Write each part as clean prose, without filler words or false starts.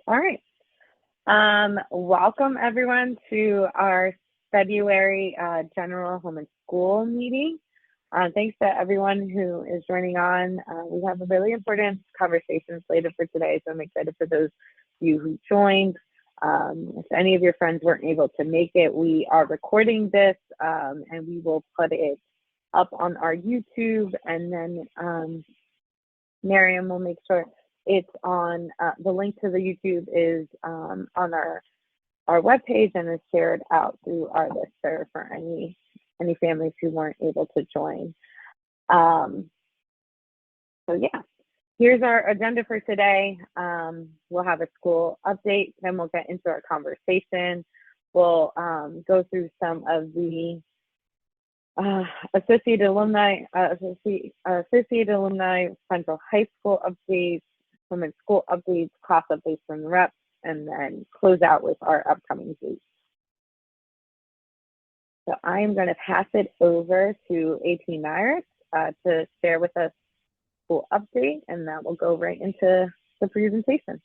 All right. Welcome everyone to our February general home and school meeting. Thanks to everyone who is joining on. We have a really important conversation slated for today, so I'm excited for those of you who joined. If any of your friends weren't able to make it, we are recording this and we will put it up on our YouTube, and then Miriam will make sure it's on, the link to the YouTube is on our webpage and is shared out through our listserv for any families who weren't able to join. So yeah, here's our agenda for today. We'll have a school update, then we'll get into our conversation. We'll go through some of the Associated Alumni Central High School updates, women's school updates, class updates from the reps, and then close out with our upcoming dates. So I am going to pass it over to AT Myers to share with us school update, and that will go right into the presentation.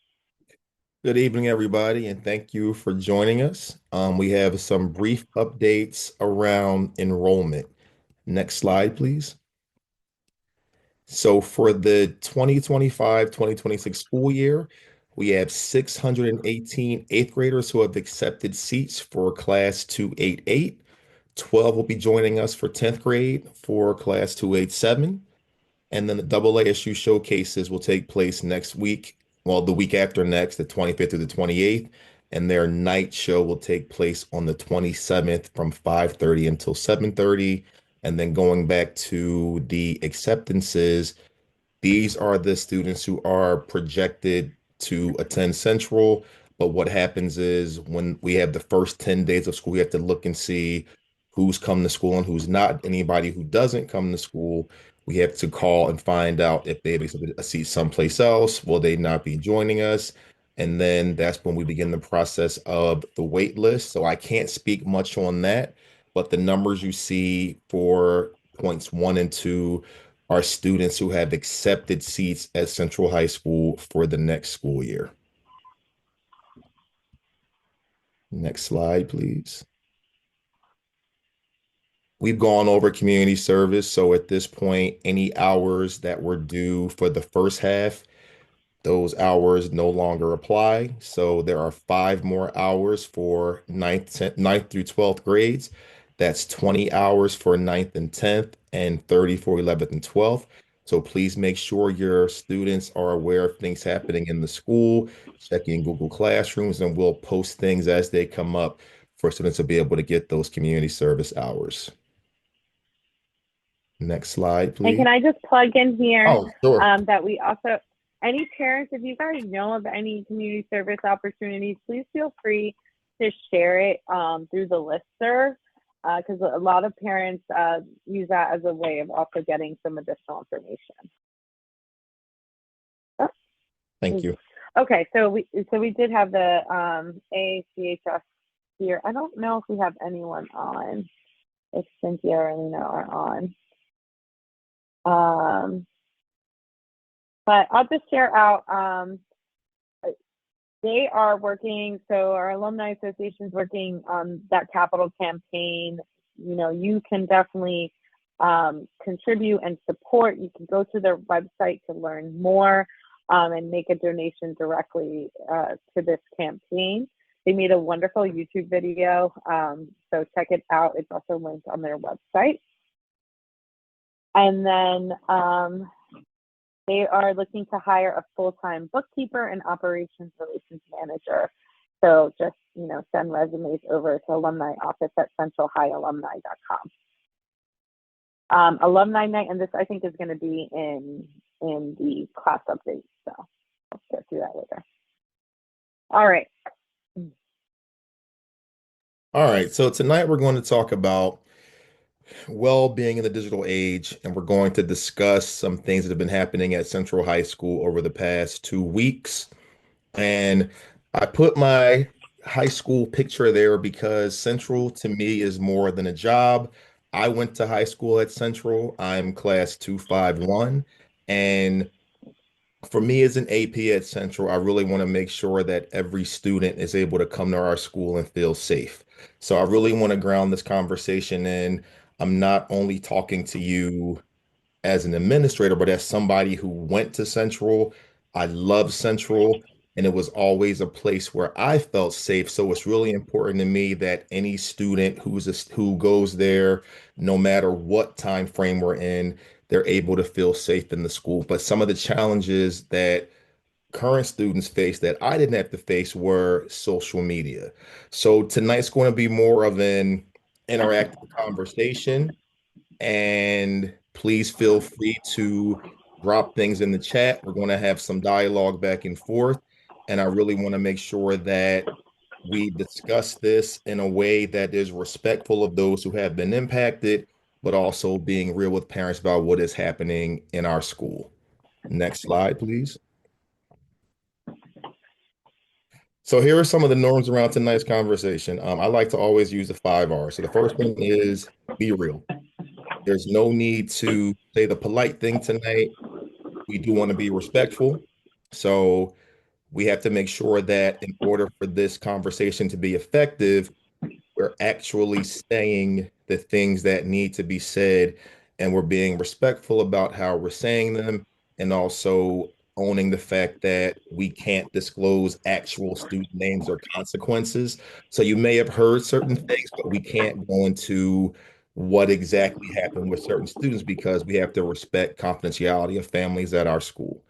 Good evening, everybody, and thank you for joining us. We have some brief updates around enrollment. Next slide, please. So for the 2025-2026 school year, we have 618 eighth graders who have accepted seats for class 288. 12 will be joining us for 10th grade for class 287. And then the double ASU showcases will take place next week, well, the week after next, the 25th through the 28th. And their night show will take place on the 27th from 5:30 until 7:30. And then going back to the acceptances, these are the students who are projected to attend Central. But what happens is when we have the first 10 days of school, we have to look and see who's come to school and who's not. Anybody who doesn't come to school, we have to call and find out if they've accepted a seat someplace else. Will they not be joining us? And then that's when we begin the process of the wait list. So I can't speak much on that, but the numbers you see for points 1 and 2 are students who have accepted seats at Central High School for the next school year. Next slide, please. We've gone over community service. So at this point, any hours that were due for the first half, those hours no longer apply. So there are 5 more hours for ninth through 12th grades. That's 20 hours for ninth and 10th and 30 for 11th and 12th. So please make sure your students are aware of things happening in the school, checking Google Classrooms, and we'll post things as they come up for students to be able to get those community service hours. Next slide, And please. can I just plug in here Oh, sure. that we also, any parents, if you guys know of any community service opportunities, please feel free to share it through the listserv, because a lot of parents use that as a way of also getting some additional information. Oh. Thank you. Okay, so we did have the ACHS here. I don't know if we have anyone on. If Cynthia or Alina are on. But I'll just share out, they are working, so our alumni association is working on that capital campaign. You know, you can definitely contribute and support. You can go to their website to learn more and make a donation directly to this campaign. They made a wonderful YouTube video, so check it out. It's also linked on their website. And then they are looking to hire a full-time bookkeeper and operations relations manager. So just, you know, send resumes over to alumni office at centralhighalumni.com. Alumni night, and this I think is going to be in the class update. So I'll get through that later. All right. All right. So tonight we're going to talk about well-being in the digital age, and we're going to discuss some things that have been happening at Central High School over the past 2 weeks. And I put my high school picture there because Central to me is more than a job. I went to high school at Central. I'm class 251, and For me as an AP at Central, I really want to make sure that every student is able to come to our school and feel safe. So I really want to ground this conversation in. I'm not only talking to you as an administrator, but as somebody who went to Central. I love Central, and it was always a place where I felt safe. So it's really important to me that any student who goes there, no matter what time frame we're in, they're able to feel safe in the school. But some of the challenges that current students face that I didn't have to face were social media. So tonight's going to be more of an interactive conversation, and please feel free to drop things in the chat. We're going to have some dialogue back and forth. And I really want to make sure that we discuss this in a way that is respectful of those who have been impacted, but also being real with parents about what is happening in our school. Next slide, please. So here are some of the norms around tonight's conversation. I like to always use the 5 R's. So the first one is be real. There's no need to say the polite thing tonight. We do want to be respectful. So we have to make sure that in order for this conversation to be effective, we're actually saying the things that need to be said, and we're being respectful about how we're saying them, and also owning the fact that we can't disclose actual student names or consequences. So you may have heard certain things, but we can't go into what exactly happened with certain students because we have to respect confidentiality of families at our school.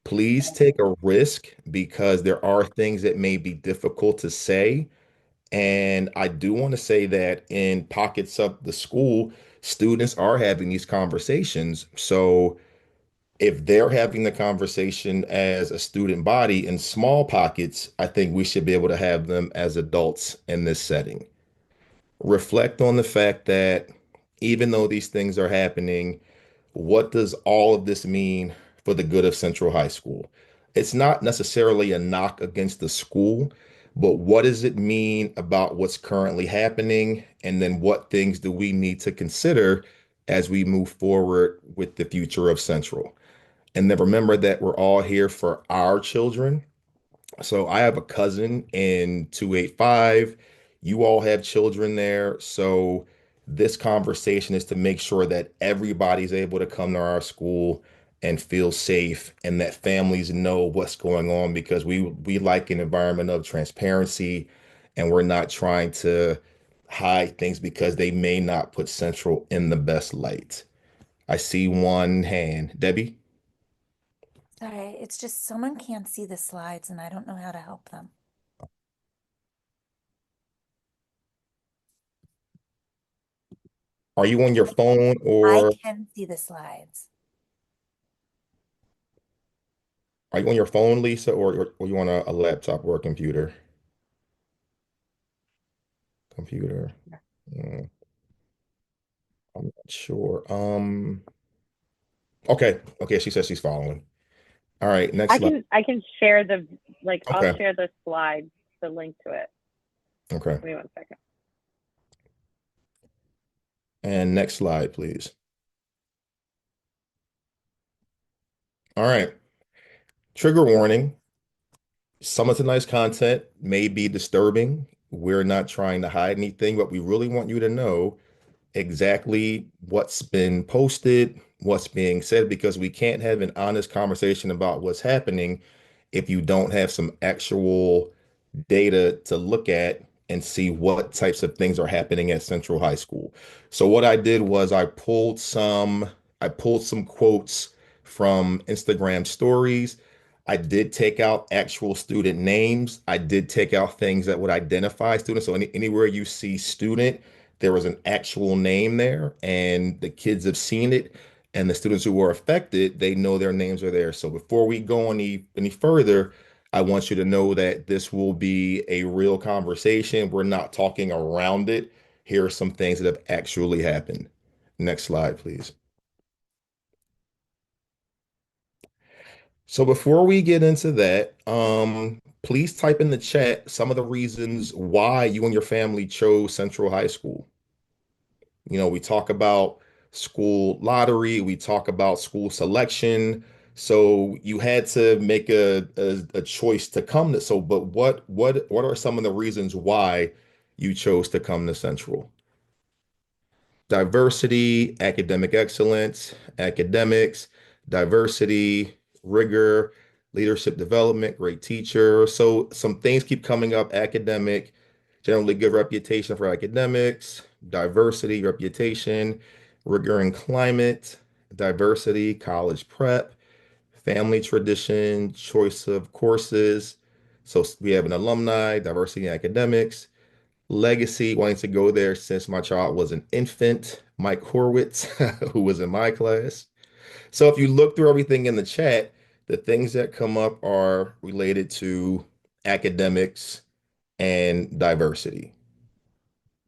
Please take a risk because there are things that may be difficult to say, and I do want to say that in pockets of the school, students are having these conversations. So if they're having the conversation as a student body in small pockets, I think we should be able to have them as adults in this setting. Reflect on the fact that even though these things are happening, what does all of this mean for the good of Central High School? It's not necessarily a knock against the school, but what does it mean about what's currently happening? And then what things do we need to consider as we move forward with the future of Central? And then remember that we're all here for our children. So I have a cousin in 285. You all have children there. So this conversation is to make sure that everybody's able to come to our school and feel safe, and that families know what's going on, because we like an environment of transparency, and we're not trying to hide things because they may not put Central in the best light. I see one hand. Debbie, Sorry, it's just someone can't see the slides and I don't know how to help them. are you on your phone, I or can see the slides. are you on your phone, Lisa, or you on a laptop or a computer? Computer. Mm, I'm not sure. Okay. Okay. She says she's following. All right. Next I slide. can I can share the I'll Okay. share the slide, the link to it. Okay. Give me 1 second. And next slide, please. All right. Trigger warning. Some of tonight's content may be disturbing. We're not trying to hide anything, but we really want you to know exactly what's been posted, what's being said, because we can't have an honest conversation about what's happening if you don't have some actual data to look at and see what types of things are happening at Central High School. So what I did was I pulled some quotes from Instagram stories. I did take out actual student names. I did take out things that would identify students. So anywhere you see student, there was an actual name there, and the kids have seen it. And the students who were affected, they know their names are there. So before we go any further, I want you to know that this will be a real conversation. We're not talking around it. Here are some things that have actually happened. Next slide, please. So before we get into that, please type in the chat some of the reasons why you and your family chose Central High School. We talk about school lottery, we talk about school selection, So you had to make a choice to come to, so but what are some of the reasons why you chose to come to Central? Diversity, academic excellence, academics, diversity, rigor, leadership development, great teacher. So some things keep coming up: academic, generally good reputation for academics, diversity, reputation, rigor and climate, diversity, college prep, family tradition, choice of courses. So we have an alumni, diversity in academics, legacy, wanting to go there since my child was an infant, Mike Horwitz, who was in my class. So if you look through everything in the chat, the things that come up are related to academics and diversity.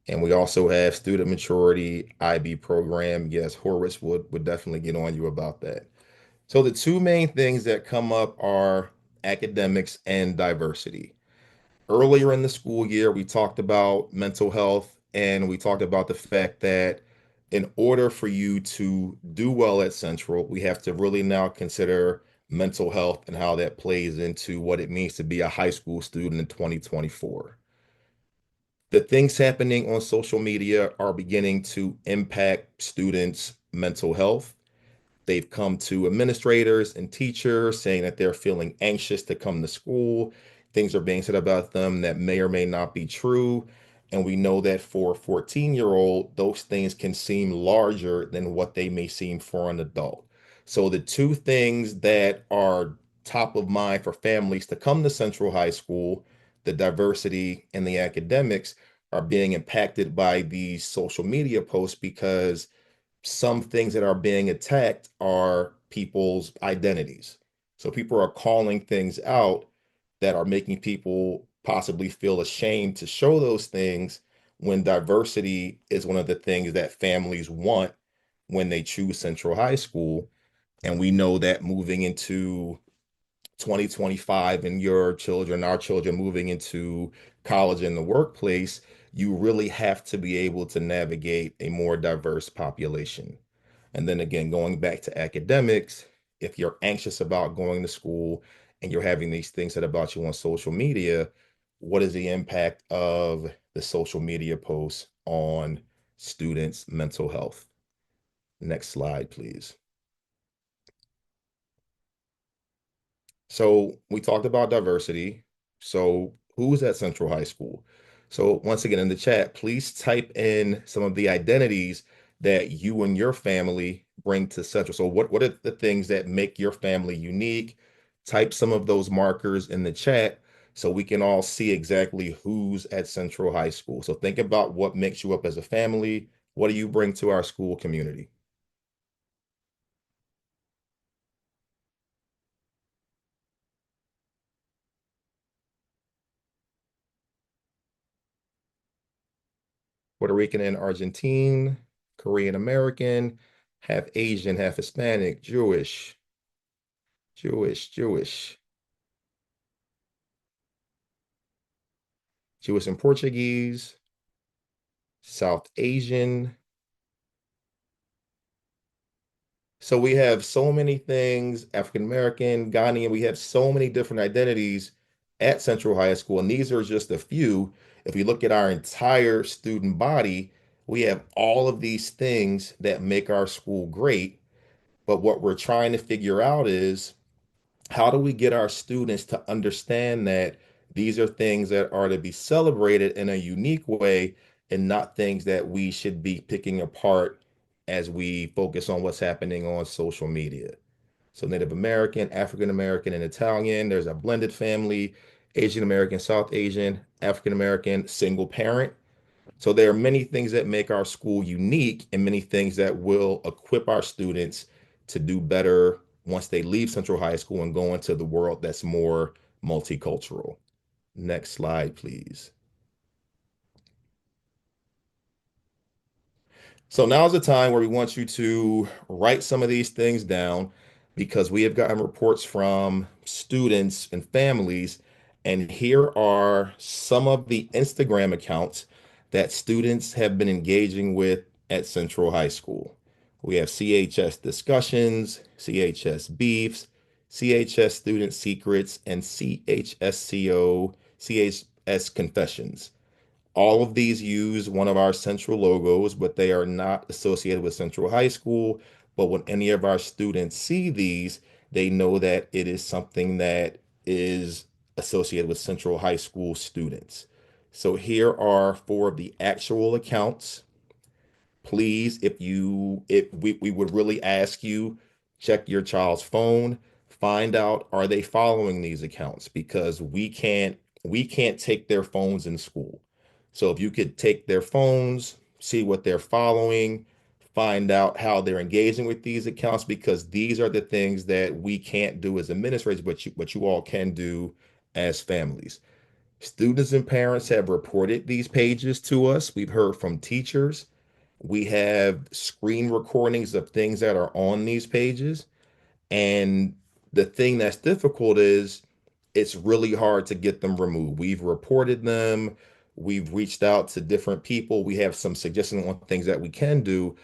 And we also have student maturity IB program. Yes, Horwitz would definitely get on you about that. So the two main things that come up are academics and diversity. Earlier in the school year, we talked about mental health and we talked about the fact that in order for you to do well at Central, we have to really now consider mental health and how that plays into what it means to be a high school student in 2024. The things happening on social media are beginning to impact students' mental health. They've come to administrators and teachers saying that they're feeling anxious to come to school. Things are being said about them that may or may not be true. And we know that for a 14-year-old, those things can seem larger than what they may seem for an adult. So the two things that are top of mind for families to come to Central High School, the diversity and the academics, are being impacted by these social media posts because some things that are being attacked are people's identities. So people are calling things out that are making people possibly feel ashamed to show those things when diversity is one of the things that families want when they choose Central High School. And we know that moving into 2025 and your children, our children moving into college and the workplace, you really have to be able to navigate a more diverse population. And then again, going back to academics, if you're anxious about going to school and you're having these things said about you on social media, what is the impact of the social media posts on students' mental health? Next slide, please. So we talked about diversity. So who's at Central High School? So once again, in the chat, please type in some of the identities that you and your family bring to Central. So what are the things that make your family unique? Type some of those markers in the chat so we can all see exactly who's at Central High School. So think about what makes you up as a family. What do you bring to our school community? Puerto Rican and Argentine, Korean American, half Asian, half Hispanic, Jewish, Jewish and Portuguese, South Asian. So we have so many things, African American, Ghanaian, we have so many different identities at Central High School, and these are just a few. If we look at our entire student body, we have all of these things that make our school great. But what we're trying to figure out is how do we get our students to understand that these are things that are to be celebrated in a unique way and not things that we should be picking apart as we focus on what's happening on social media? So Native American, African American, and Italian, there's a blended family, Asian American, South Asian, African American, single parent. So there are many things that make our school unique and many things that will equip our students to do better once they leave Central High School and go into the world that's more multicultural. Next slide, please. So now's the time where we want you to write some of these things down because we have gotten reports from students and families, and here are some of the Instagram accounts that students have been engaging with at Central High School. We have CHS discussions, CHS beefs, CHS Student Secrets, and CHS Confessions. All of these use one of our central logos, but they are not associated with Central High School. But when any of our students see these, they know that it is something that is associated with Central High School students. So here are four of the actual accounts. Please, if we would really ask you, check your child's phone, find out, are they following these accounts? Because we can't take their phones in school. So if you could take their phones, see what they're following, find out how they're engaging with these accounts, because these are the things that we can't do as administrators, but you all can do as families. Students and parents have reported these pages to us. We've heard from teachers. We have screen recordings of things that are on these pages. And the thing that's difficult is it's really hard to get them removed. We've reported them, we've reached out to different people, we have some suggestions on things that we can do.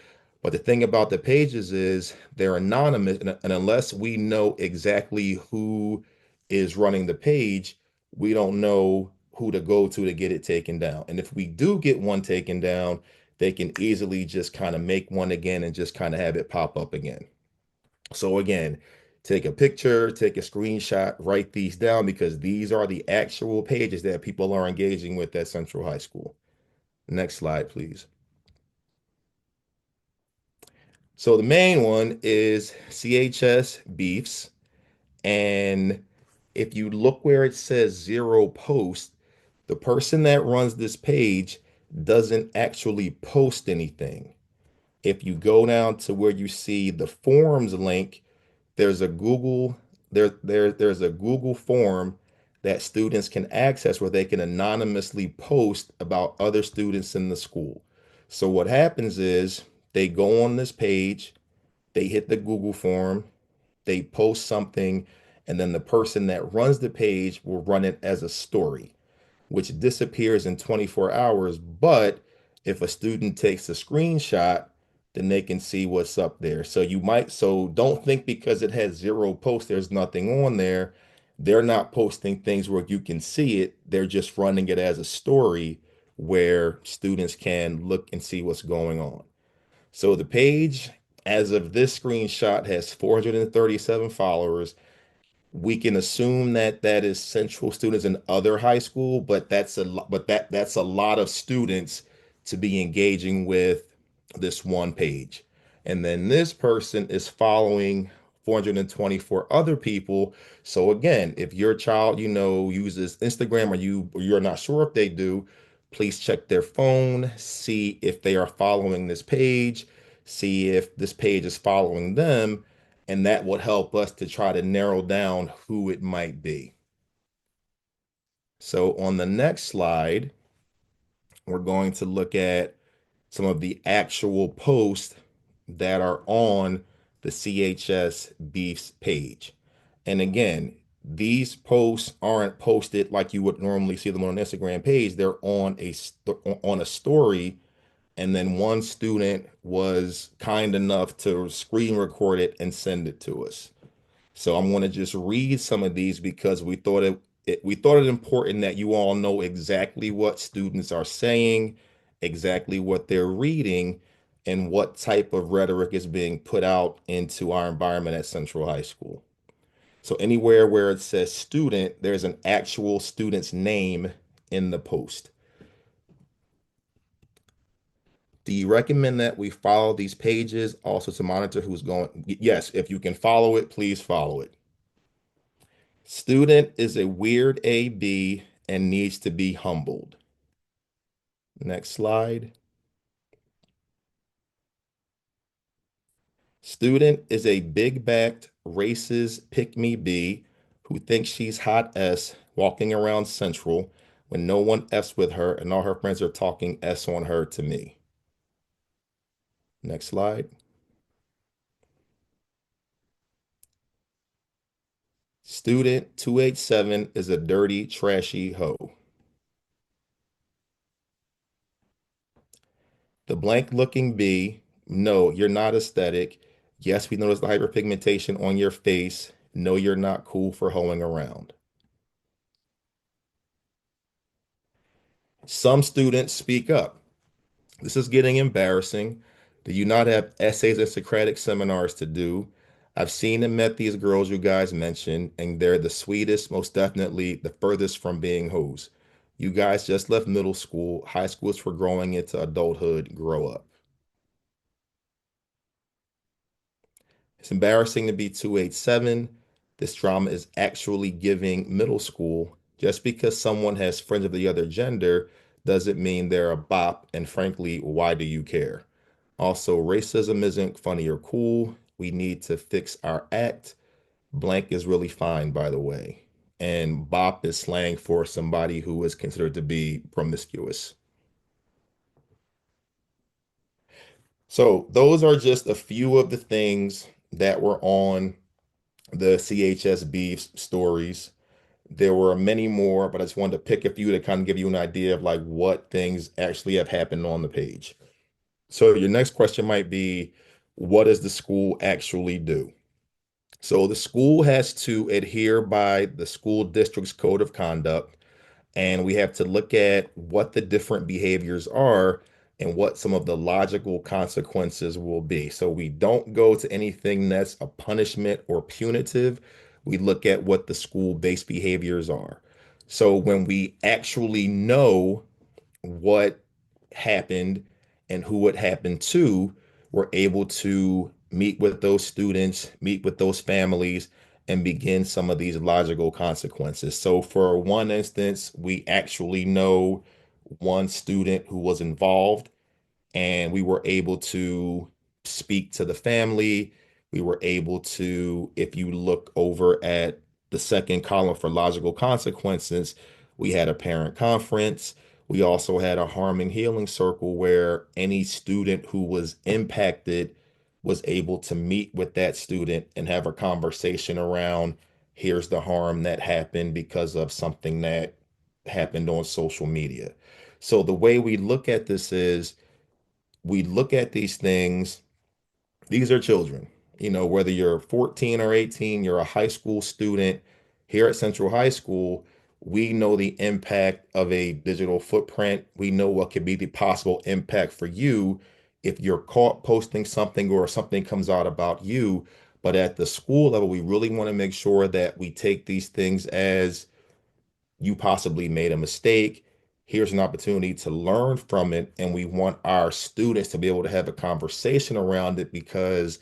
But the thing about the pages is they're anonymous, and unless we know exactly who is running the page, we don't know who to go to get it taken down. And if we do get one taken down, they can easily just kind of make one again and just kind of have it pop up again. So again, take a picture, take a screenshot, write these down, because these are the actual pages that people are engaging with at Central High School. Next slide, please. So the main one is CHS Beefs. And if you look where it says zero post, the person that runs this page doesn't actually post anything. If you go down to where you see the forms link, there's a Google form that students can access where they can anonymously post about other students in the school. So what happens is they go on this page, they hit the Google form, they post something, and then the person that runs the page will run it as a story, which disappears in 24 hours. But if a student takes a screenshot, then they can see what's up there. So don't think because it has zero posts, there's nothing on there. They're not posting things where you can see it. They're just running it as a story where students can look and see what's going on. So the page, as of this screenshot, has 437 followers. We can assume that that is central students in other high school, but that's a lot of students to be engaging with this one page. And then this person is following 424 other people. So again, if your child, uses Instagram, or you're not sure if they do, please check their phone, see if they are following this page, see if this page is following them, and that would help us to try to narrow down who it might be. So on the next slide, we're going to look at some of the actual posts that are on the CHS Beefs page. And again, these posts aren't posted like you would normally see them on an Instagram page. They're on a story, and then one student was kind enough to screen record it and send it to us. So I'm going to just read some of these because we thought it important that you all know exactly what students are saying, exactly what they're reading, and what type of rhetoric is being put out into our environment at Central High School. So anywhere where it says student, there's an actual student's name in the post. Do you recommend that we follow these pages also to monitor who's going? Yes, if you can follow it, please follow it. Student is a weird AB and needs to be humbled. Next slide. Student is a big-backed, racist pick-me-bee who thinks she's hot S walking around Central when no one F's with her and all her friends are talking S on her to me. Next slide. Student 287 is a dirty, trashy hoe. The blank looking bee, no, you're not aesthetic. Yes, we notice the hyperpigmentation on your face. No, you're not cool for hoeing around. Some students speak up. This is getting embarrassing. Do you not have essays and Socratic seminars to do? I've seen and met these girls you guys mentioned, and they're the sweetest, most definitely the furthest from being hoes. You guys just left middle school. High school is for growing into adulthood. Grow up. It's embarrassing to be 287. This drama is actually giving middle school. Just because someone has friends of the other gender doesn't mean they're a bop, and frankly, why do you care? Also, racism isn't funny or cool. We need to fix our act. Blank is really fine, by the way. And bop is slang for somebody who is considered to be promiscuous. So, those are just a few of the things that were on the CHSB stories. There were many more, but I just wanted to pick a few to kind of give you an idea of like what things actually have happened on the page. So your next question might be, what does the school actually do? So the school has to adhere by the school district's code of conduct, and we have to look at what the different behaviors are and what some of the logical consequences will be. So we don't go to anything that's a punishment or punitive. We look at what the school-based behaviors are. So when we actually know what happened and who it happened to, we're able to meet with those students, meet with those families, and begin some of these logical consequences. So, for one instance, we actually know one student who was involved, and we were able to speak to the family. We were able to, if you look over at the second column for logical consequences, we had a parent conference. We also had a harm and healing circle where any student who was impacted was able to meet with that student and have a conversation around here's the harm that happened because of something that happened on social media. So the way we look at this is we look at these things, these are children. Whether you're 14 or 18, you're a high school student here at Central High School, we know the impact of a digital footprint. We know what could be the possible impact for you if you're caught posting something or something comes out about you. But at the school level, we really want to make sure that we take these things as you possibly made a mistake. Here's an opportunity to learn from it. And we want our students to be able to have a conversation around it because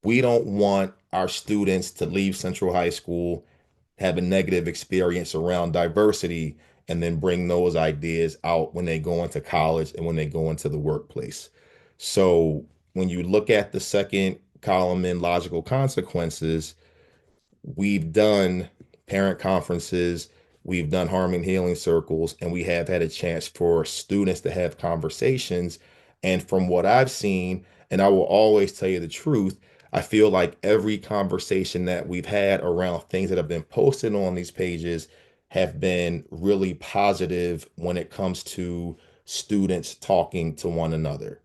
we don't want our students to leave Central High School, have a negative experience around diversity, and then bring those ideas out when they go into college and when they go into the workplace. So when you look at the second column in logical consequences, we've done parent conferences, we've done harm and healing circles, and we have had a chance for students to have conversations. And from what I've seen, and I will always tell you the truth, I feel like every conversation that we've had around things that have been posted on these pages have been really positive when it comes to students talking to one another.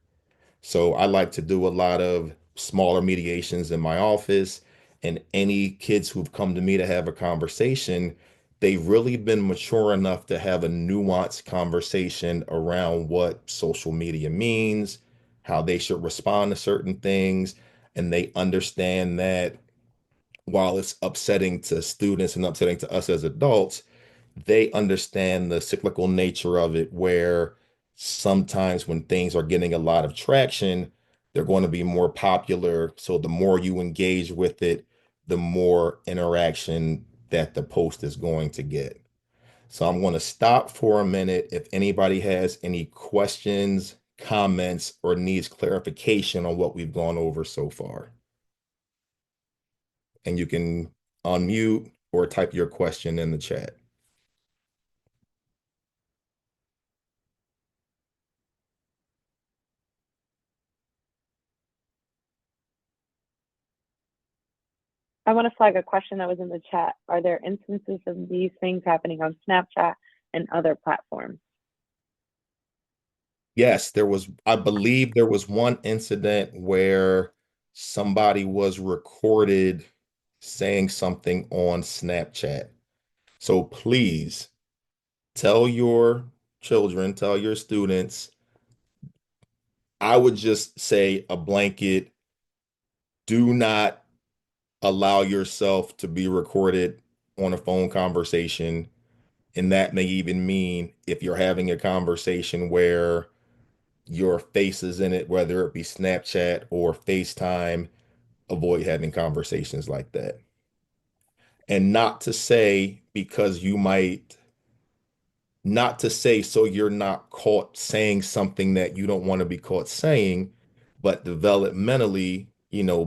So I like to do a lot of smaller mediations in my office, and any kids who've come to me to have a conversation, they've really been mature enough to have a nuanced conversation around what social media means, how they should respond to certain things, and they understand that while it's upsetting to students and upsetting to us as adults, they understand the cyclical nature of it, where sometimes when things are getting a lot of traction, they're going to be more popular. So the more you engage with it, the more interaction that the post is going to get. So I'm going to stop for a minute. If anybody has any questions, comments, or needs clarification on what we've gone over so far, and you can unmute or type your question in the chat. I want to flag a question that was in the chat. Are there instances of these things happening on Snapchat and other platforms? Yes, I believe there was one incident where somebody was recorded saying something on Snapchat. So please tell your children, tell your students, I would just say a blanket, do not allow yourself to be recorded on a phone conversation. And that may even mean if you're having a conversation where your face is in it, whether it be Snapchat or FaceTime, avoid having conversations like that. And not to say because you might, not to say so you're not caught saying something that you don't want to be caught saying, but developmentally,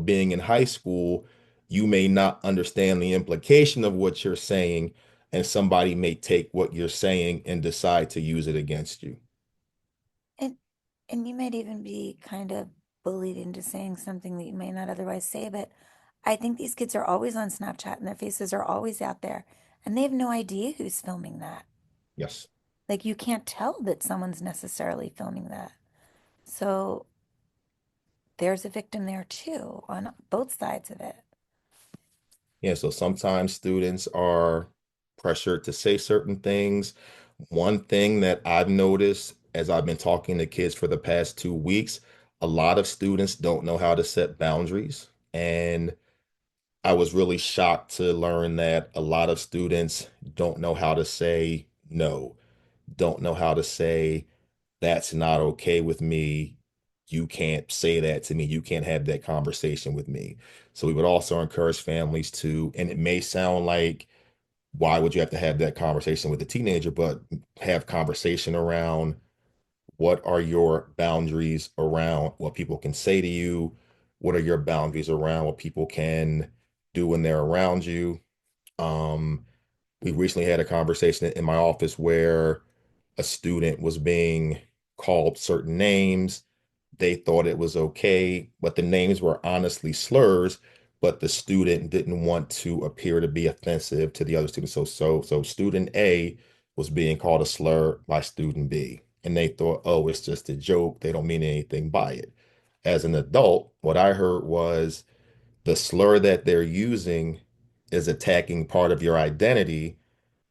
being in high school, you may not understand the implication of what you're saying, and somebody may take what you're saying and decide to use it against you. And and you might even be kind of bullied into saying something that you may not otherwise say, but I think these kids are always on Snapchat and their faces are always out there and they have no idea who's filming that. Yes. Like you can't tell that someone's necessarily filming that. So there's a victim there too on both sides of it. Yeah, so sometimes students are pressured to say certain things. One thing that I've noticed as I've been talking to kids for the past 2 weeks, a lot of students don't know how to set boundaries. And I was really shocked to learn that a lot of students don't know how to say no, don't know how to say, that's not okay with me. You can't say that to me. You can't have that conversation with me. So we would also encourage families to, and it may sound like, why would you have to have that conversation with a teenager, but have conversation around what are your boundaries around what people can say to you? What are your boundaries around what people can do when they're around you? Um, we recently had a conversation in my office where a student was being called certain names. They thought it was okay, but the names were honestly slurs, but the student didn't want to appear to be offensive to the other students. So student A was being called a slur by student B, and they thought, oh, it's just a joke. They don't mean anything by it. As an adult, what I heard was the slur that they're using is attacking part of your identity,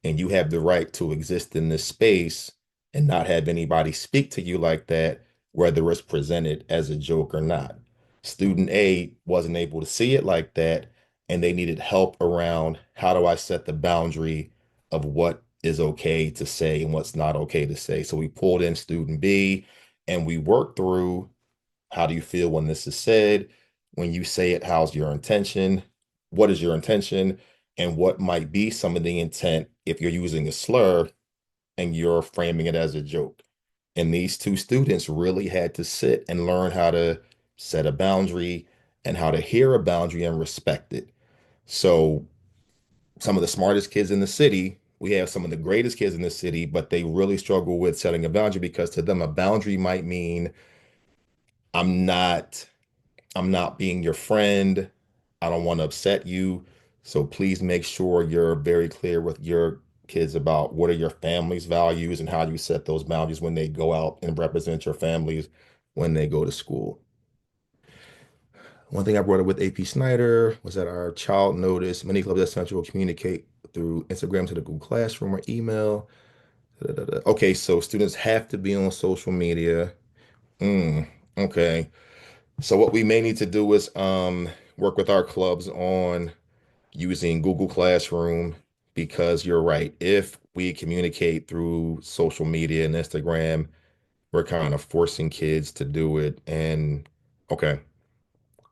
and you have the right to exist in this space and not have anybody speak to you like that, whether it's presented as a joke or not. Student A wasn't able to see it like that, and they needed help around how do I set the boundary of what is okay to say and what's not okay to say. So we pulled in student B and we worked through, how do you feel when this is said? When you say it, how's your intention? What is your intention? And what might be some of the intent if you're using a slur and you're framing it as a joke? And these two students really had to sit and learn how to set a boundary and how to hear a boundary and respect it. So, some of the smartest kids in the city, we have some of the greatest kids in the city, but they really struggle with setting a boundary because to them, a boundary might mean I'm not I'm not being your friend. I don't want to upset you. So please make sure you're very clear with your kids about what are your family's values and how you set those boundaries when they go out and represent your families when they go to school. One thing I brought up with AP Snyder was that our child noticed many clubs at Central communicate through Instagram to the Google Classroom or email. Da, da, da. Okay, so students have to be on social media. Okay. So what we may need to do is work with our clubs on using Google Classroom, because you're right. If we communicate through social media and Instagram, we're kind of forcing kids to do it. And okay,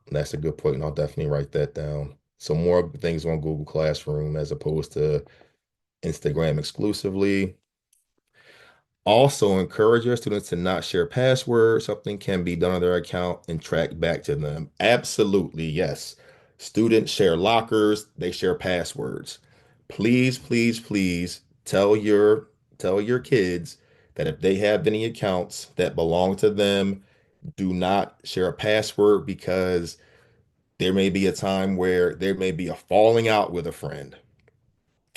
that's a good point, and I'll definitely write that down. So more things on Google Classroom as opposed to Instagram exclusively. Also, encourage your students to not share passwords. Something can be done on their account and tracked back to them. Absolutely, yes. Students share lockers, they share passwords. Please, please, please tell your kids that if they have any accounts that belong to them, do not share a password, because there may be a time where there may be a falling out with a friend,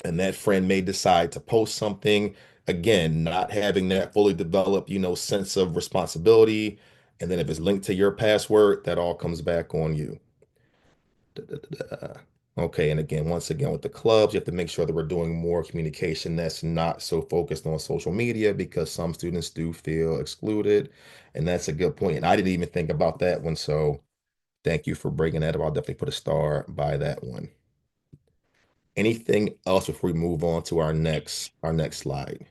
and that friend may decide to post something, again not having that fully developed sense of responsibility, and then if it's linked to your password, that all comes back on you. Da, da, da, da. Okay, and again, once again, with the clubs, you have to make sure that we're doing more communication that's not so focused on social media because some students do feel excluded. And that's a good point. And I didn't even think about that one. So thank you for bringing that up. I'll definitely put a star by that one. Anything else before we move on to our next slide?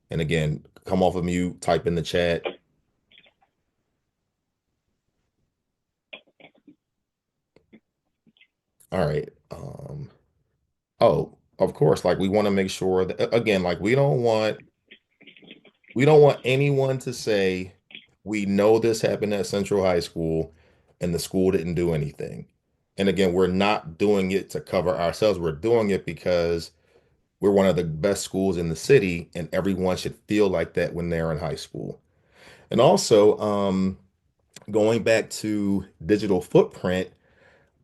And again, come off of mute, type in the chat. All right. Oh, of course, like we want to make sure that again, like we don't want anyone to say we know this happened at Central High School and the school didn't do anything. And again, we're not doing it to cover ourselves. We're doing it because we're one of the best schools in the city, and everyone should feel like that when they're in high school. And also, going back to digital footprint,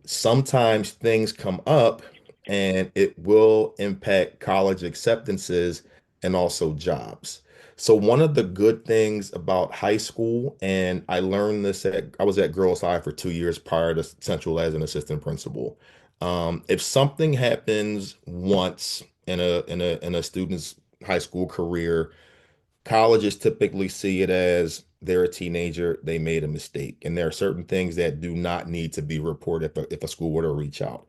sometimes things come up and it will impact college acceptances and also jobs. So one of the good things about high school, and I learned this I was at Girls High for 2 years prior to Central as an assistant principal. If something happens once in a student's high school career, colleges typically see it as they're a teenager, they made a mistake. And there are certain things that do not need to be reported if a school were to reach out.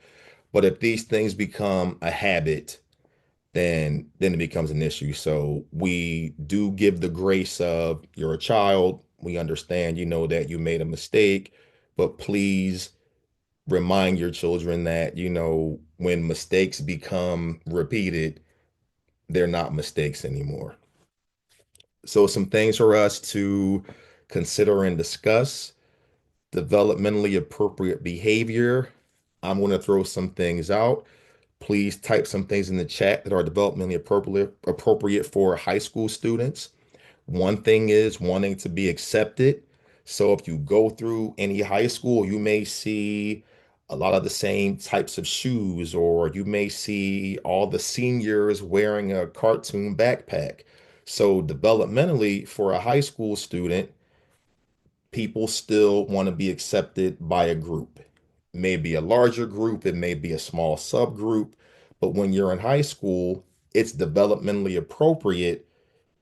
But if these things become a habit, then it becomes an issue. So we do give the grace of you're a child. We understand, that you made a mistake, but please remind your children that, when mistakes become repeated, they're not mistakes anymore. So some things for us to consider and discuss: developmentally appropriate behavior. I'm going to throw some things out. Please type some things in the chat that are developmentally appropriate for high school students. One thing is wanting to be accepted. So if you go through any high school, you may see a lot of the same types of shoes, or you may see all the seniors wearing a cartoon backpack. So developmentally, for a high school student, people still want to be accepted by a group. Maybe a larger group, it may be a small subgroup, but when you're in high school, it's developmentally appropriate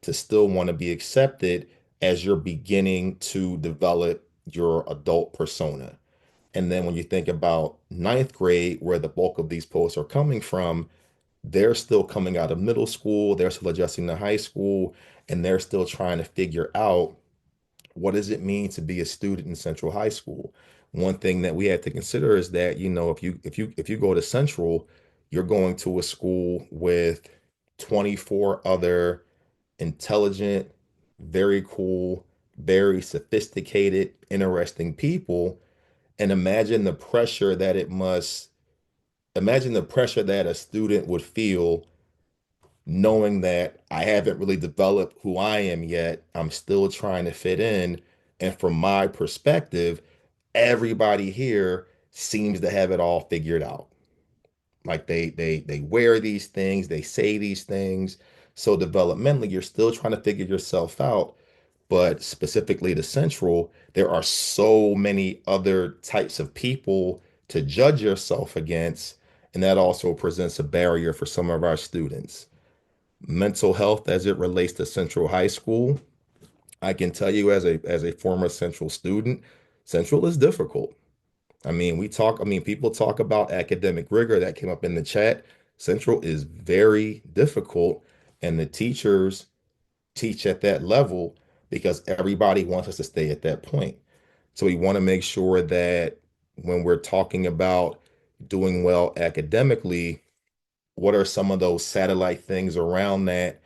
to still want to be accepted as you're beginning to develop your adult persona. And then when you think about ninth grade, where the bulk of these posts are coming from, they're still coming out of middle school, they're still adjusting to high school, and they're still trying to figure out what does it mean to be a student in Central High School. One thing that we have to consider is that, if you go to Central, you're going to a school with 24 other intelligent, very cool, very sophisticated, interesting people. And imagine the pressure that a student would feel knowing that I haven't really developed who I am yet. I'm still trying to fit in. And from my perspective, everybody here seems to have it all figured out. Like they wear these things, they say these things. So developmentally, you're still trying to figure yourself out. But specifically to Central, there are so many other types of people to judge yourself against. And that also presents a barrier for some of our students. Mental health as it relates to Central High School, I can tell you as a former Central student, Central is difficult. People talk about academic rigor that came up in the chat. Central is very difficult, and the teachers teach at that level because everybody wants us to stay at that point. So we want to make sure that when we're talking about doing well academically, what are some of those satellite things around that: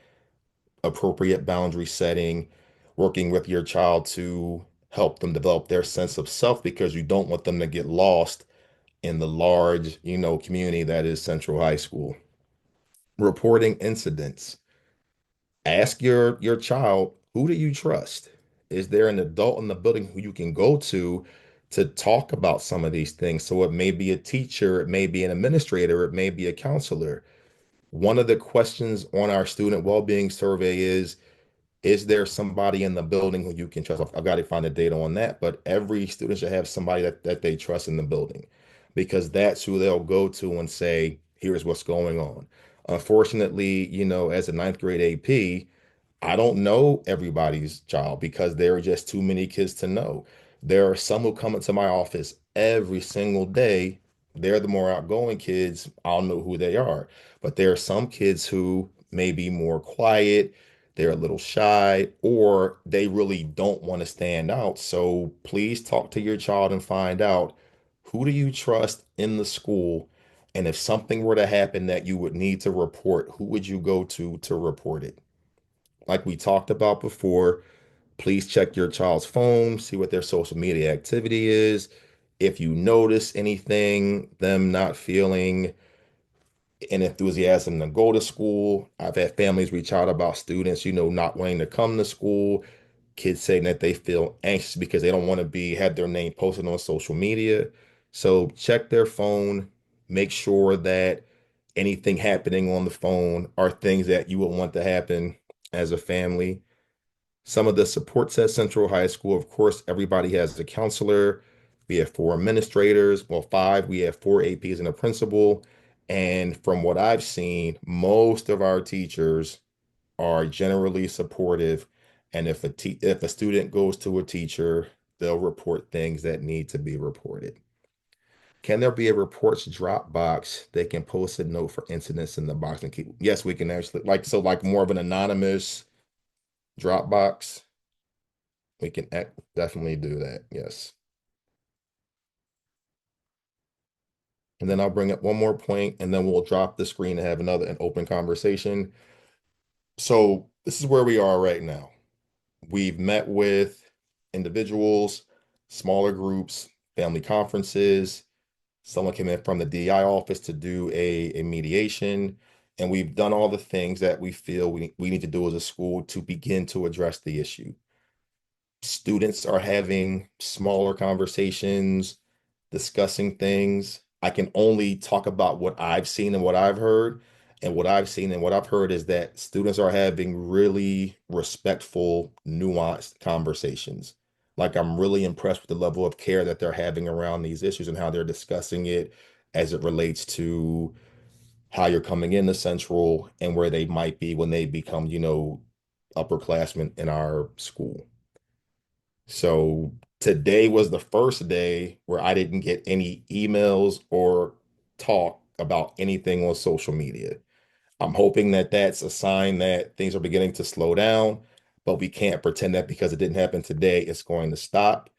appropriate boundary setting, working with your child to help them develop their sense of self because you don't want them to get lost in the large, community that is Central High School. Reporting incidents. Ask your child, who do you trust? Is there an adult in the building who you can go to talk about some of these things? So it may be a teacher, it may be an administrator, it may be a counselor. One of the questions on our student well-being survey is there somebody in the building who you can trust? I've got to find the data on that, but every student should have somebody that they trust in the building. because that's who they'll go to and say, here's what's going on. Unfortunately, as a ninth grade AP, I don't know everybody's child because there are just too many kids to know. There are some who come into my office every single day. They're the more outgoing kids. I'll know who they are. But there are some kids who may be more quiet, they're a little shy, or they really don't want to stand out. So please talk to your child and find out, who do you trust in the school? And if something were to happen that you would need to report, who would you go to report it? Like we talked about before, please check your child's phone, see what their social media activity is. If you notice anything, them not feeling an enthusiasm to go to school. I've had families reach out about students, not wanting to come to school, kids saying that they feel anxious because they don't want to have their name posted on social media. So check their phone, make sure that anything happening on the phone are things that you would want to happen as a family. Some of the supports at Central High School, of course, everybody has a counselor. We have four administrators, well, five. We have four APs and a principal. And from what I've seen, most of our teachers are generally supportive. And if a student goes to a teacher, they'll report things that need to be reported. Can there be a reports drop box? They can post a note for incidents in the box and keep. Yes, we can actually like more of an anonymous drop box. We can definitely do that. Yes. And then I'll bring up one more point and then we'll drop the screen and have an open conversation. So this is where we are right now. We've met with individuals, smaller groups, family conferences. Someone came in from the DI office to do a mediation. And we've done all the things that we feel we need to do as a school to begin to address the issue. Students are having smaller conversations, discussing things. I can only talk about what I've seen and what I've heard. And what I've seen and what I've heard is that students are having really respectful, nuanced conversations. Like, I'm really impressed with the level of care that they're having around these issues and how they're discussing it as it relates to how you're coming into Central and where they might be when they become, upperclassmen in our school. So today was the first day where I didn't get any emails or talk about anything on social media. I'm hoping that that's a sign that things are beginning to slow down, but we can't pretend that because it didn't happen today, it's going to stop.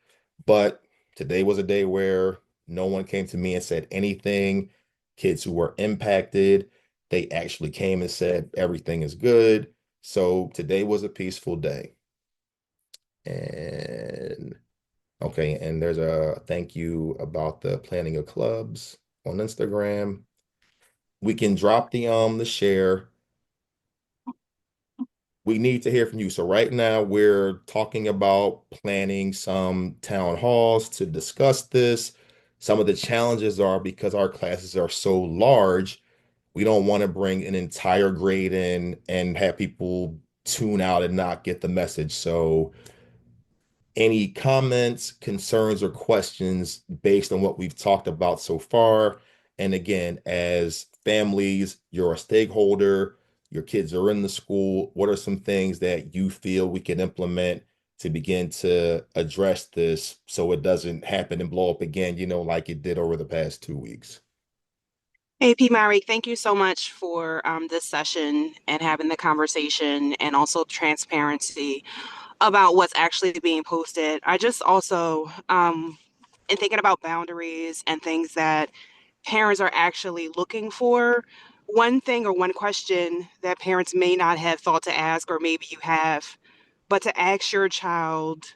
But today was a day where no one came to me and said anything. Kids who were impacted, they actually came and said everything is good. So today was a peaceful day. And okay, and there's a thank you about the planning of clubs on Instagram. We can drop the share. We need to hear from you. So right now we're talking about planning some town halls to discuss this. Some of the challenges are because our classes are so large, we don't want to bring an entire grade in and have people tune out and not get the message. So any comments, concerns, or questions based on what we've talked about so far? And again, as families, you're a stakeholder, your kids are in the school. What are some things that you feel we can implement to begin to address this so it doesn't happen and blow up again, like it did over the past 2 weeks? Hey, P. Mary, thank you so much for this session and having the conversation and also transparency about what's actually being posted. I just also, in thinking about boundaries and things that parents are actually looking for, one thing or one question that parents may not have thought to ask, or maybe you have, but to ask your child,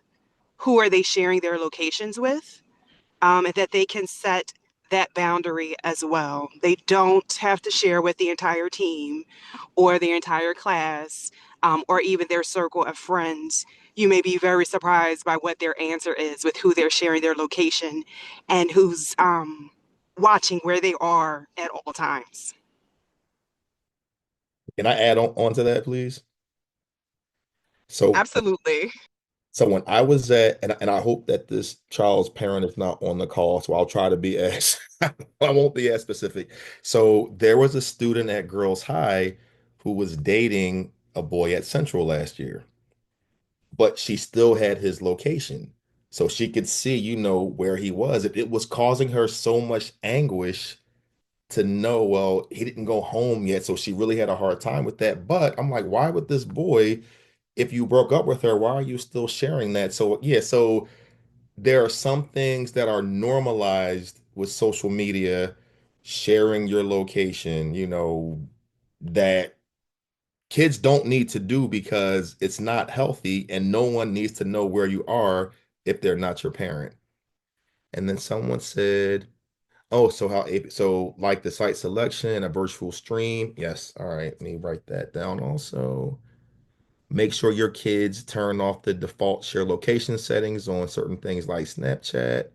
who are they sharing their locations with? And that they can set that boundary as well. They don't have to share with the entire team or the entire class, or even their circle of friends. You may be very surprised by what their answer is with who they're sharing their location and who's watching where they are at all times. Can I add on to that, please? So Absolutely. So when I was at, and I hope that this child's parent is not on the call, so I'll try to be as, I won't be as specific. So there was a student at Girls High who was dating a boy at Central last year, but she still had his location. So she could see, where he was. It was causing her so much anguish to know, well, he didn't go home yet. So she really had a hard time with that. But I'm like, why would this boy, if you broke up with her, why are you still sharing that? So yeah, so there are some things that are normalized with social media, sharing your location, that kids don't need to do because it's not healthy and no one needs to know where you are if they're not your parent. And then someone said, oh, so like the site selection, a virtual stream. Yes. All right. Let me write that down also. Make sure your kids turn off the default share location settings on certain things like Snapchat.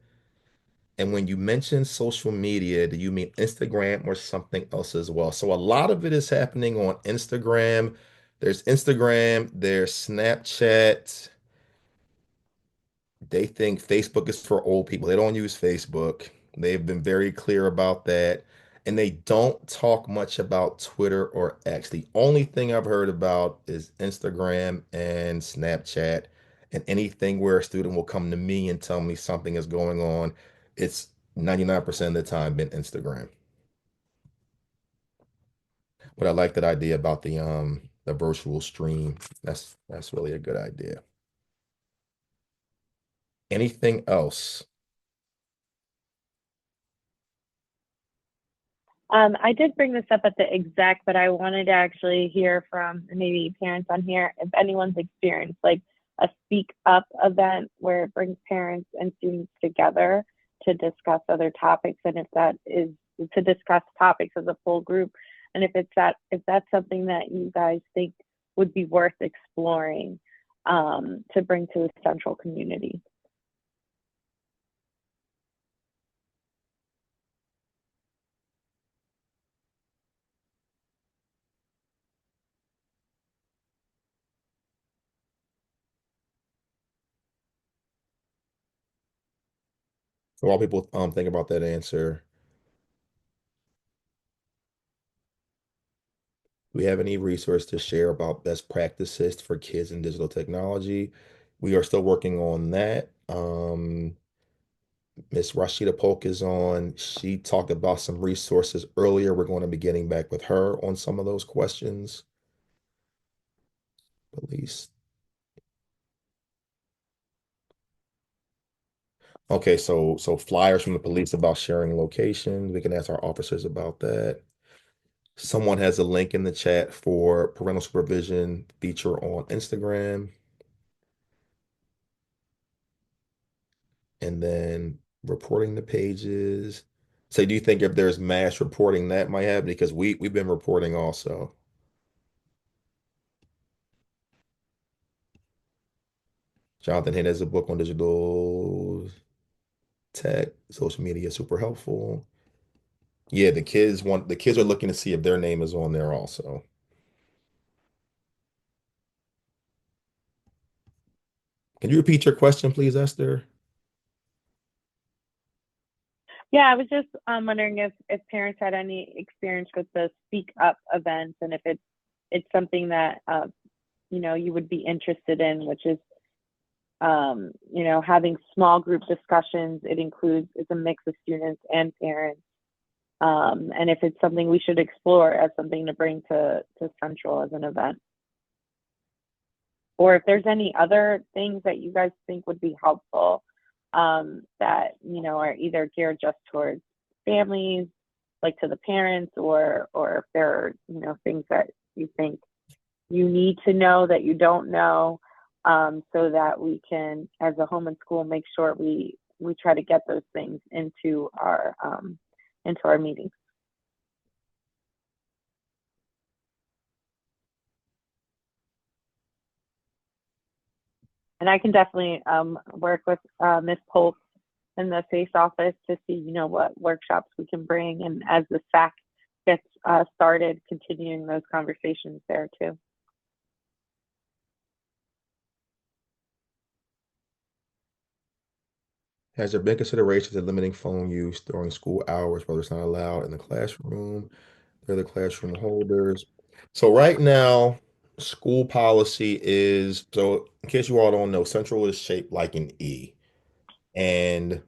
And when you mention social media, do you mean Instagram or something else as well? So a lot of it is happening on Instagram. There's Snapchat. They think Facebook is for old people. They don't use Facebook. They've been very clear about that. And they don't talk much about Twitter or X. The only thing I've heard about is Instagram and Snapchat. And anything where a student will come to me and tell me something is going on, it's 99% of the time been Instagram. But I like that idea about the virtual stream. That's really a good idea. Anything else? I did bring this up at the exec, but I wanted to actually hear from maybe parents on here if anyone's experienced like a speak up event where it brings parents and students together to discuss other topics, and if that is to discuss topics as a full group, and if that's something that you guys think would be worth exploring to bring to the central community. While people think about that answer, do we have any resource to share about best practices for kids in digital technology? We are still working on that. Miss Rashida Polk is on. She talked about some resources earlier. We're going to be getting back with her on some of those questions. Police. Okay, so flyers from the police about sharing locations. We can ask our officers about that. Someone has a link in the chat for parental supervision feature on Instagram. And then reporting the pages. So do you think if there's mass reporting that might happen? Because we've been reporting also. Jonathan Hitt has a book on digital tech, social media, super helpful. Yeah, the kids are looking to see if their name is on there also. Can you repeat your question, please, Esther? Yeah, I was just wondering if parents had any experience with the Speak Up events, and if it's something that you would be interested in, which is having small group discussions. It's a mix of students and parents, and if it's something we should explore as something to bring to Central as an event, or if there's any other things that you guys think would be helpful that are either geared just towards families, like to the parents, or if there are things that you think you need to know that you don't know, so that we can, as a home and school, make sure we try to get those things into our meetings. And I can definitely work with Ms. Polk in the FACE office to see, what workshops we can bring, and as the SAC gets started, continuing those conversations there too. Has there been considerations in limiting phone use during school hours, whether it's not allowed in the classroom? They're the classroom holders. So right now, school policy is, so in case you all don't know, Central is shaped like an E. And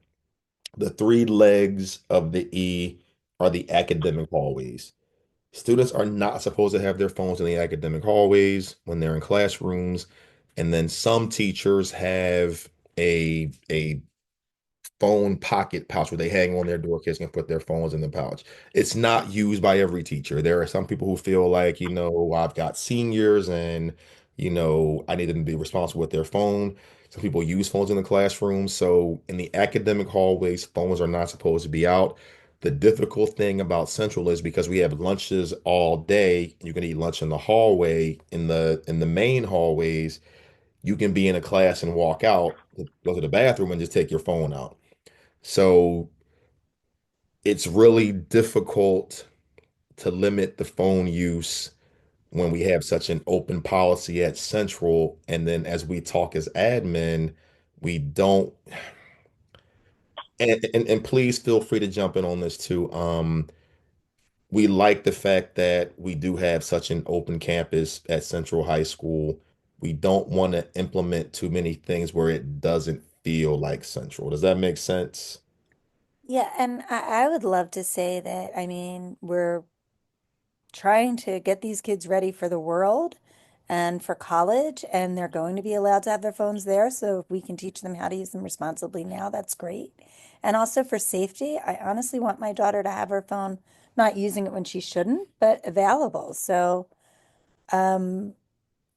the three legs of the E are the academic hallways. Students are not supposed to have their phones in the academic hallways when they're in classrooms. And then some teachers have a phone pocket pouch where they hang on their door. Kids can put their phones in the pouch. It's not used by every teacher. There are some people who feel like, I've got seniors and, I need them to be responsible with their phone. Some people use phones in the classroom. So in the academic hallways, phones are not supposed to be out. The difficult thing about Central is because we have lunches all day, you can eat lunch in the hallway, in the main hallways, you can be in a class and walk out, go to the bathroom and just take your phone out. So it's really difficult to limit the phone use when we have such an open policy at Central. And then as we talk as admin, we don't, and please feel free to jump in on this too. We like the fact that we do have such an open campus at Central High School. We don't want to implement too many things where it doesn't feel like Central. Does that make sense? Yeah, and I would love to say that, I mean, we're trying to get these kids ready for the world and for college, and they're going to be allowed to have their phones there. So if we can teach them how to use them responsibly now, that's great. And also for safety, I honestly want my daughter to have her phone, not using it when she shouldn't, but available. So um,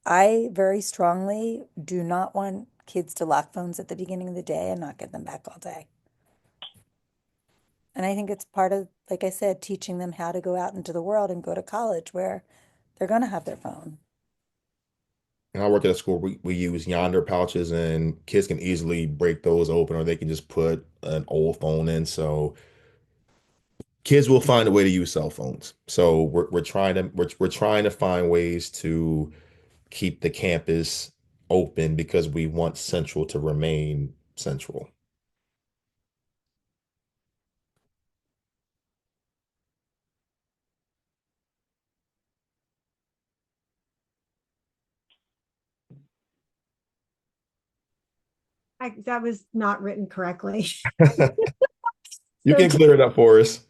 I very strongly do not want kids to lock phones at the beginning of the day and not get them back all day. And I think it's part of, like I said, teaching them how to go out into the world and go to college where they're going to have their phone. And I work at a school, we use Yonder pouches, and kids can easily break those open, or they can just put an old phone in. So kids will find a way to use cell phones. So we're trying to find ways to keep the campus open because we want Central to remain Central. That was not written correctly. You So, can clear it up for us.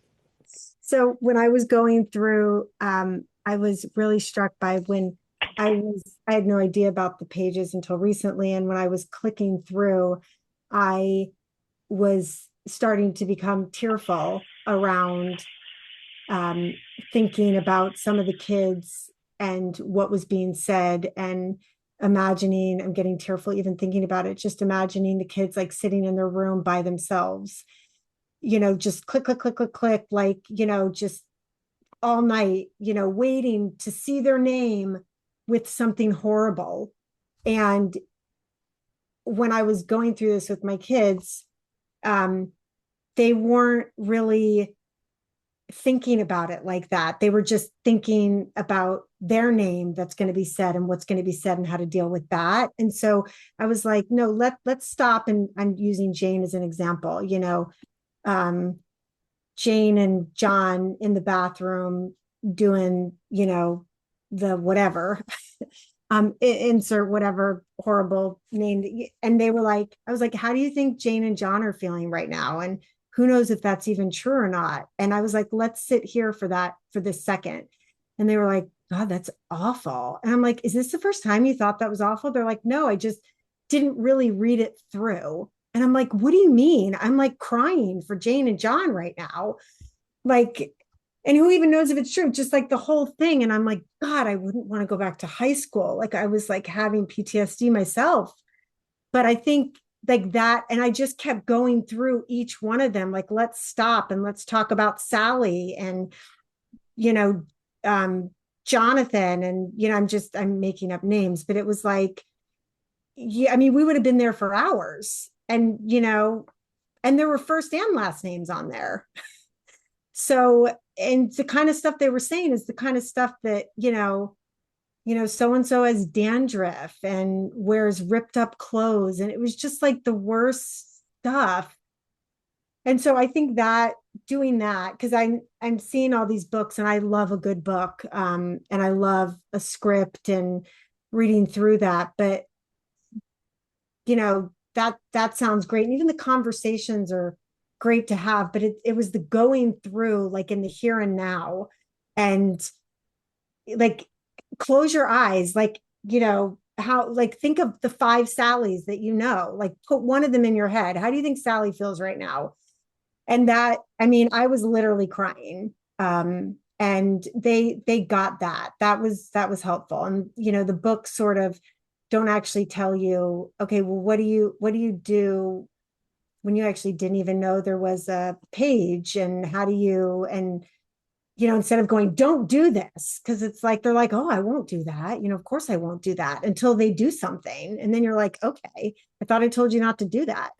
so when I was going through, I was really struck by when I had no idea about the pages until recently. And when I was clicking through, I was starting to become tearful around um, thinking about some of the kids and what was being said and imagining, I'm getting tearful even thinking about it, just imagining the kids like sitting in their room by themselves, just click, click, click, click, click, like, just all night, waiting to see their name with something horrible. And when I was going through this with my kids, um, they weren't really thinking about it like that. They were just thinking about their name that's going to be said and what's going to be said and how to deal with that. And so I was like, no, let's stop. And I'm using Jane as an example, um, Jane and John in the bathroom doing, the whatever, insert whatever horrible name. And they were like, I was like, how do you think Jane and John are feeling right now? And who knows if that's even true or not. And I was like, let's sit here for this second. And they were like, God, that's awful. And I'm like, is this the first time you thought that was awful? They're like, no, I just didn't really read it through. And I'm like, what do you mean? I'm like crying for Jane and John right now. Like, and who even knows if it's true? Just like the whole thing. And I'm like, God, I wouldn't want to go back to high school. Like I was like having PTSD myself. But I think like that, and I just kept going through each one of them, like, let's stop and let's talk about Sally and, you know, um, Jonathan. And, I'm making up names, but it was like, yeah, I mean, we would have been there for hours and, and there were first and last names on there. So, and the kind of stuff they were saying is the kind of stuff that, so and so has dandruff and wears ripped up clothes. And it was just like the worst stuff. And so I think that doing that, because I'm seeing all these books and I love a good book, and I love a script and reading through that. But that sounds great. And even the conversations are great to have, but it was the going through like in the here and now, and like close your eyes, like how, like, think of the five Sallys that like put one of them in your head. How do you think Sally feels right now? And that, I mean, I was literally crying. And they got that. That was helpful. And the books sort of don't actually tell you, okay, well, what do you do when you actually didn't even know there was a page, and how do you, and instead of going, don't do this, because it's like they're like, oh, I won't do that. Of course I won't do that, until they do something. And then you're like, okay, I thought I told you not to do that.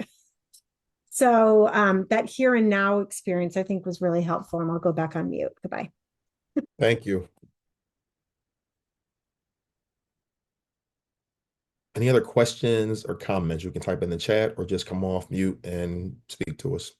So that here and now experience, I think, was really helpful. And I'll go back on mute. Goodbye. Thank you. Any other questions or comments? You can type in the chat or just come off mute and speak to us.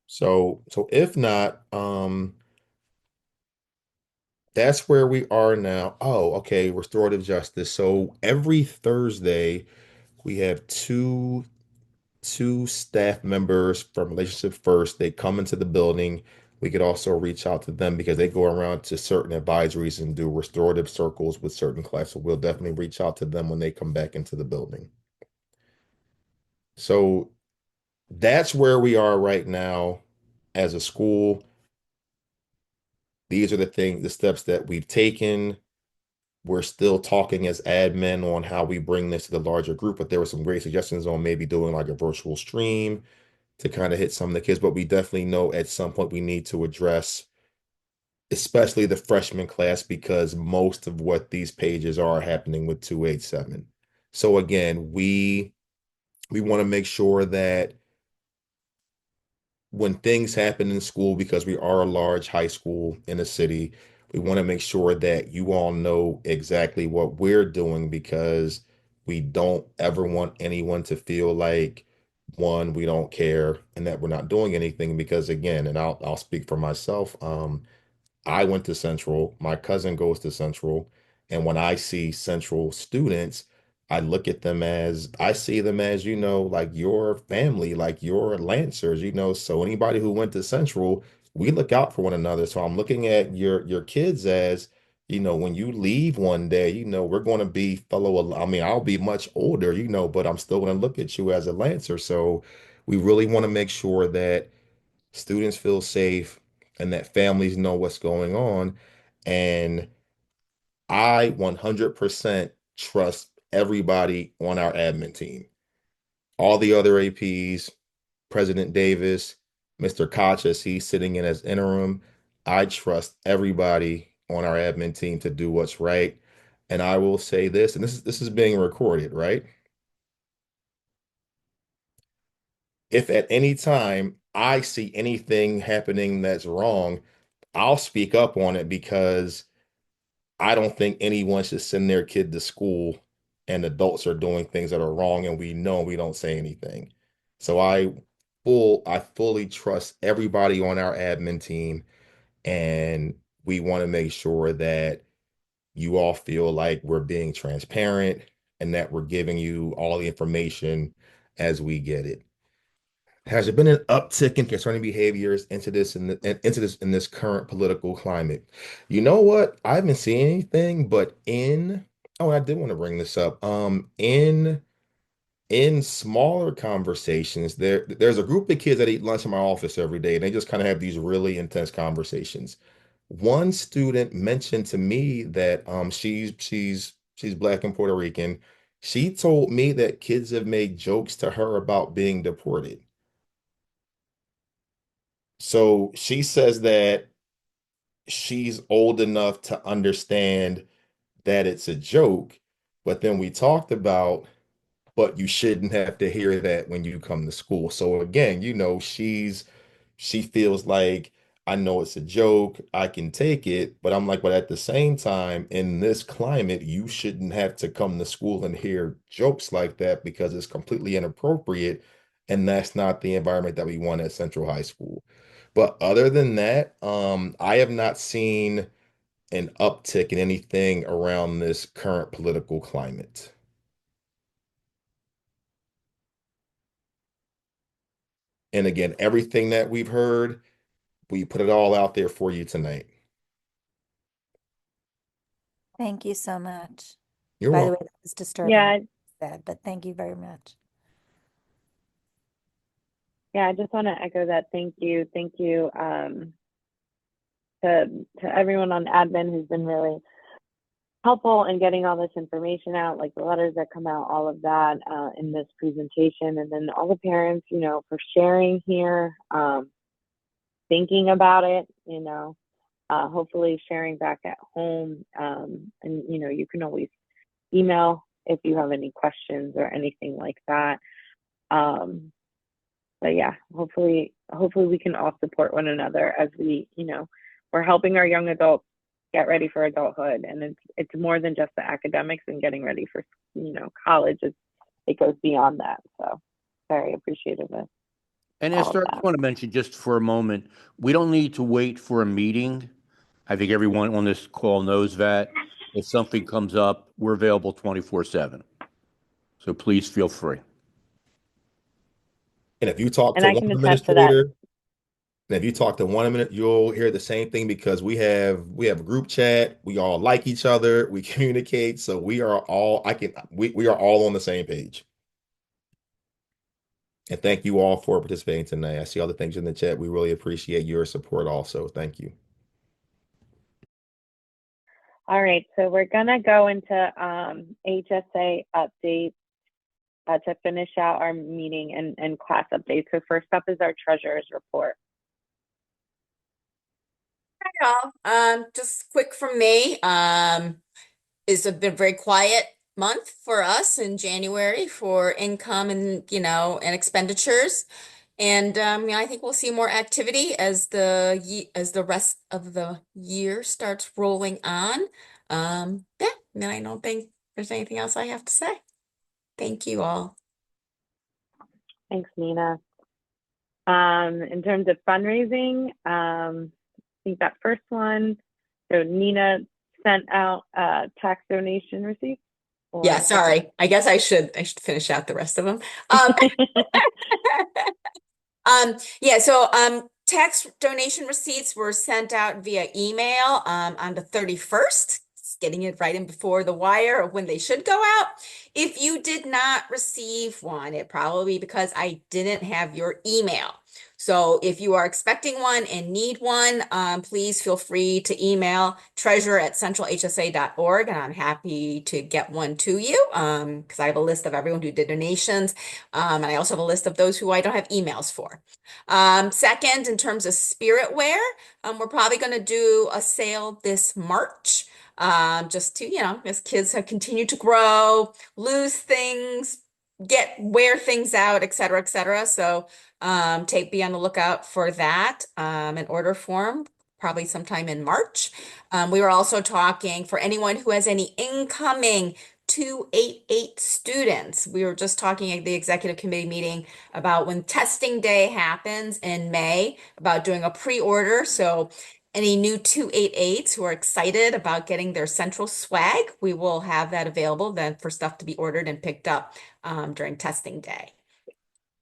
So if not, that's where we are now. Oh, okay, restorative justice. So every Thursday we have two staff members from Relationship First. They come into the building. We could also reach out to them because they go around to certain advisories and do restorative circles with certain clients. So we'll definitely reach out to them when they come back into the building. So that's where we are right now as a school. These are the steps that we've taken. We're still talking as admin on how we bring this to the larger group, but there were some great suggestions on maybe doing like a virtual stream to kind of hit some of the kids. But we definitely know at some point we need to address, especially the freshman class, because most of what these pages are happening with 287. So again, we want to make sure that when things happen in school, because we are a large high school in the city, we want to make sure that you all know exactly what we're doing, because we don't ever want anyone to feel like, one, we don't care and that we're not doing anything. Because again, and I'll speak for myself, I went to Central. My cousin goes to Central. And when I see Central students, I see them as, like your family, like your Lancers. So anybody who went to Central, we look out for one another. So I'm looking at your kids as, when you leave one day, we're going to be I mean, I'll be much older, but I'm still going to look at you as a Lancer. So we really want to make sure that students feel safe and that families know what's going on. And I 100% trust everybody on our admin team. All the other APs, President Davis, Mr. Koch, as he's sitting in as interim, I trust everybody on our admin team to do what's right. And I will say this, and this is being recorded, right? If at any time I see anything happening that's wrong, I'll speak up on it, because I don't think anyone should send their kid to school and adults are doing things that are wrong and we know we don't say anything. So I fully trust everybody on our admin team, and we want to make sure that you all feel like we're being transparent and that we're giving you all the information as we get it. Has there been an uptick in concerning behaviors into this current political climate? You know what? I haven't seen anything, but I did want to bring this up. In smaller conversations, there's a group of kids that eat lunch in my office every day, and they just kind of have these really intense conversations. One student mentioned to me that she's Black and Puerto Rican. She told me that kids have made jokes to her about being deported. So she says that she's old enough to understand that it's a joke. But then we talked about but you shouldn't have to hear that when you come to school. So again, she feels like I know it's a joke, I can take it, but I'm like, but at the same time, in this climate, you shouldn't have to come to school and hear jokes like that because it's completely inappropriate, and that's not the environment that we want at Central High School. But other than that, I have not seen an uptick in anything around this current political climate. And again, everything that we've heard, we put it all out there for you tonight. Thank you so much. You're By the way, welcome. that was disturbing Yeah, what you said, but thank you very much. yeah, I just want to echo that. Thank you. Thank you to everyone on admin who's been really helpful in getting all this information out, like the letters that come out, all of that in this presentation, and then all the parents, for sharing here, thinking about it, hopefully sharing back at home. And, you can always email if you have any questions or anything like that. But yeah, hopefully we can all support one another as we're helping our young adults get ready for adulthood, and it's more than just the academics and getting ready for college. It goes beyond that. So very appreciative of And all of Esther, I just that. want to mention just for a moment, we don't need to wait for a meeting. I think everyone on this call knows that. If something comes up, we're available 24/7. So please feel free. And if you talk And to I one can attest to that. administrator, and if you talk to one minute, you'll hear the same thing because we have a group chat. We all like each other. We communicate. So we are all we are all on the same page. And thank you all for participating tonight. I see all the things in the chat. We really appreciate your support also. Thank you. All right, so we're gonna go into HSA updates to finish out our meeting and class updates. So first up is our treasurer's report. Hi, y'all. Just quick from me. It's been a very quiet month for us in January for income and expenditures. And I think we'll see more activity as the rest of the year starts rolling on. Yeah, and I don't think there's anything else I have to say. Thank you all. Thanks, Nina. In terms of fundraising, I think that first one, so Nina sent out tax donation receipts. Yeah, sorry. I guess I should finish out the rest of them. Yeah, so tax donation receipts were sent out via email on the 31st. It's getting it right in before the wire of when they should go out. If you did not receive one, it probably because I didn't have your email. So if you are expecting one and need one, please feel free to email treasurer@centralhsa.org, and I'm happy to get one to you because I have a list of everyone who did donations, and I also have a list of those who I don't have emails for. Second, in terms of spiritware, we're probably going to do a sale this March, just to, as kids have continued to grow, lose things, wear things out, et cetera, et cetera. So be on the lookout for that in order form, probably sometime in March. We were also talking for anyone who has any incoming 288 students. We were just talking at the executive committee meeting about when testing day happens in May, about doing a pre-order. So any new 288s who are excited about getting their central swag, we will have that available then for stuff to be ordered and picked up during testing day.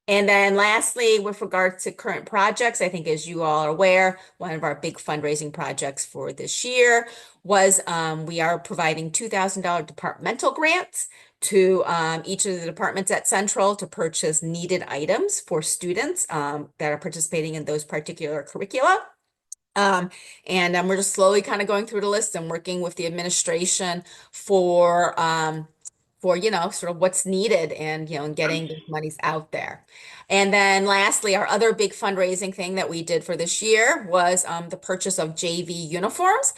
And then lastly, with regard to current projects, I think as you all are aware, one of our big fundraising projects for this year was we are providing $2,000 departmental grants to each of the departments at Central to purchase needed items for students that are participating in those particular curricula. And we're just slowly kind of going through the list and working with the administration for for, sort of what's needed and, and getting these monies out there. And then lastly, our other big fundraising thing that we did for this year was the purchase of JV uniforms.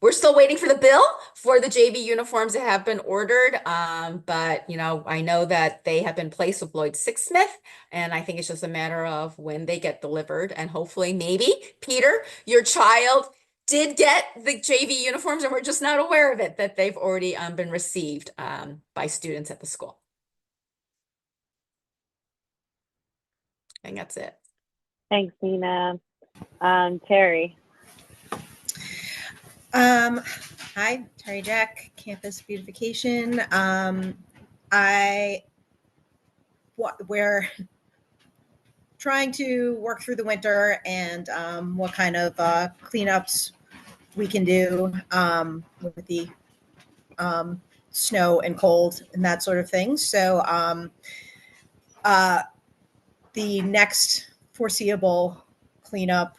We're still waiting for the bill for the JV uniforms that have been ordered. But, I know that they have been placed with Lloyd Sixsmith, and I think it's just a matter of when they get delivered. And hopefully, maybe, Peter, your child did get the JV uniforms, and we're just not aware of it, that they've already been received by students at the school. I think that's it. Thanks, Nina. Terry. Hi, Terry Jack, Campus Beautification. We're trying to work through the winter and what kind of cleanups we can do with the snow and cold and that sort of thing. So the next foreseeable cleanup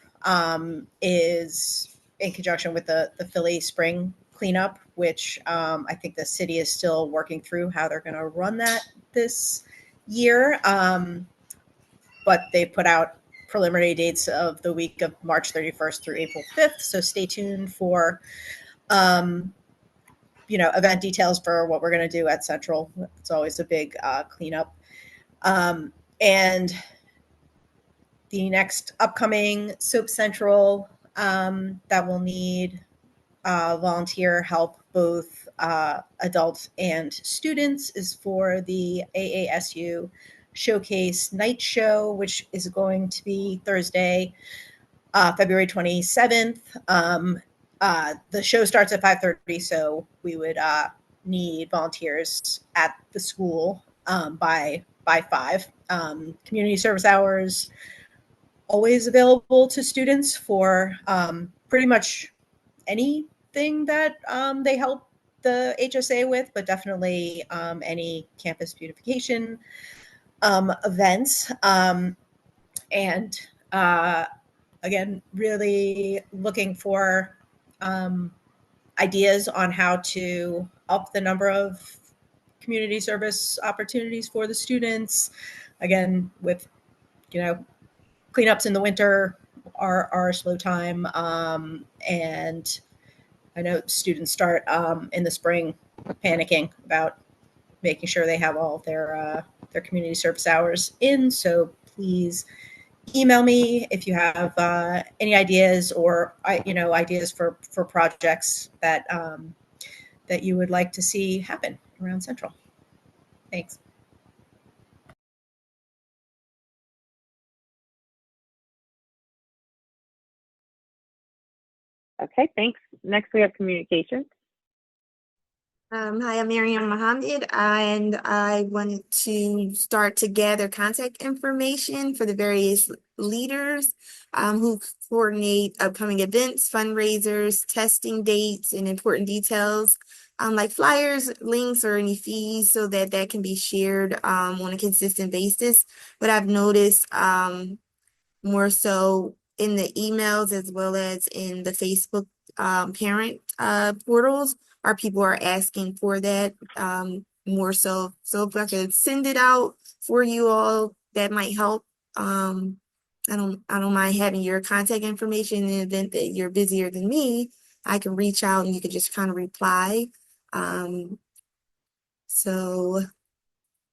is in conjunction with the Philly spring cleanup, which I think the city is still working through how they're going to run that this year. But they put out preliminary dates of the week of March 31st through April 5th. So stay tuned for, event details for what we're going to do at Central. It's always a big cleanup. And the next upcoming Soap Central that will need volunteer help, both adults and students, is for the AASU Showcase Night Show, which is going to be Thursday, February 27th. The show starts at 5:30, so we would need volunteers at the school by 5. Community service hours always available to students for pretty much anything that they help the HSA with, but definitely any campus beautification events. And again, really looking for ideas on how to up the number of community service opportunities for the students. Again, with, cleanups in the winter are a slow time. And I know students start in the spring panicking about making sure they have all of their community service hours in. So please email me if you have any ideas or ideas for projects that that you would like to see happen around Central. Thanks. Okay, thanks. Next, we have communications. Hi, I'm Miriam Mohammed, and I wanted to start to gather contact information for the various leaders who coordinate upcoming events, fundraisers, testing dates, and important details like flyers, links, or any fees, so that that can be shared on a consistent basis. But I've noticed more so in the emails as well as in the Facebook parent portals, our people are asking for that more so. So if I could send it out for you all, that might help. I don't mind having your contact information in the event that you're busier than me. I can reach out and you can just kind of reply. So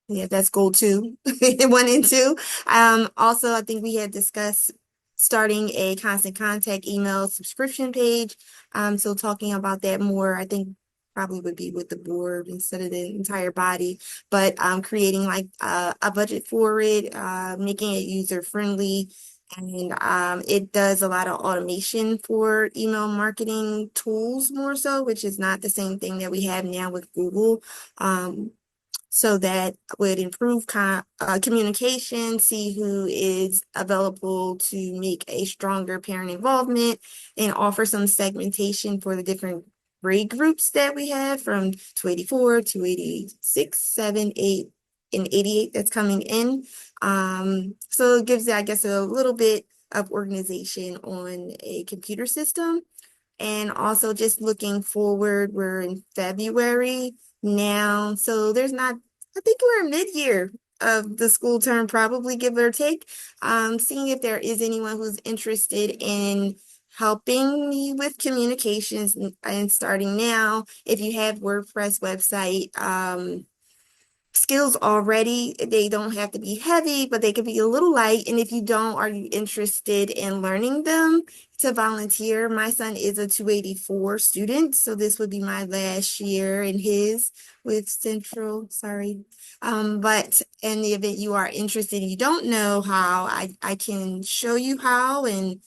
yeah, that's goal 2, 1 and 2. Also, I think we had discussed starting a constant contact email subscription page. So talking about that more, I think probably would be with the board instead of the entire body, but creating like a budget for it, making it user friendly. And it does a lot of automation for email marketing tools more so, which is not the same thing that we have now with Google. So that would improve communication, see who is available to make a stronger parent involvement, and offer some segmentation for the different grade groups that we have from 284, 286, 7, 8, and 88 that's coming in. So it gives, I guess, a little bit of organization on a computer system. And also just looking forward, we're in February. now. So there's not, I think we're mid-year of the school term, probably give or take. Seeing if there is anyone who's interested in helping me with communications and starting now. If you have WordPress website, skills already, they don't have to be heavy, but they can be a little light. And if you don't, are you interested in learning them to volunteer? My son is a 284 student, so this would be my last year in his with Central, sorry. But in the event you are interested and you don't know how, I can show you how, and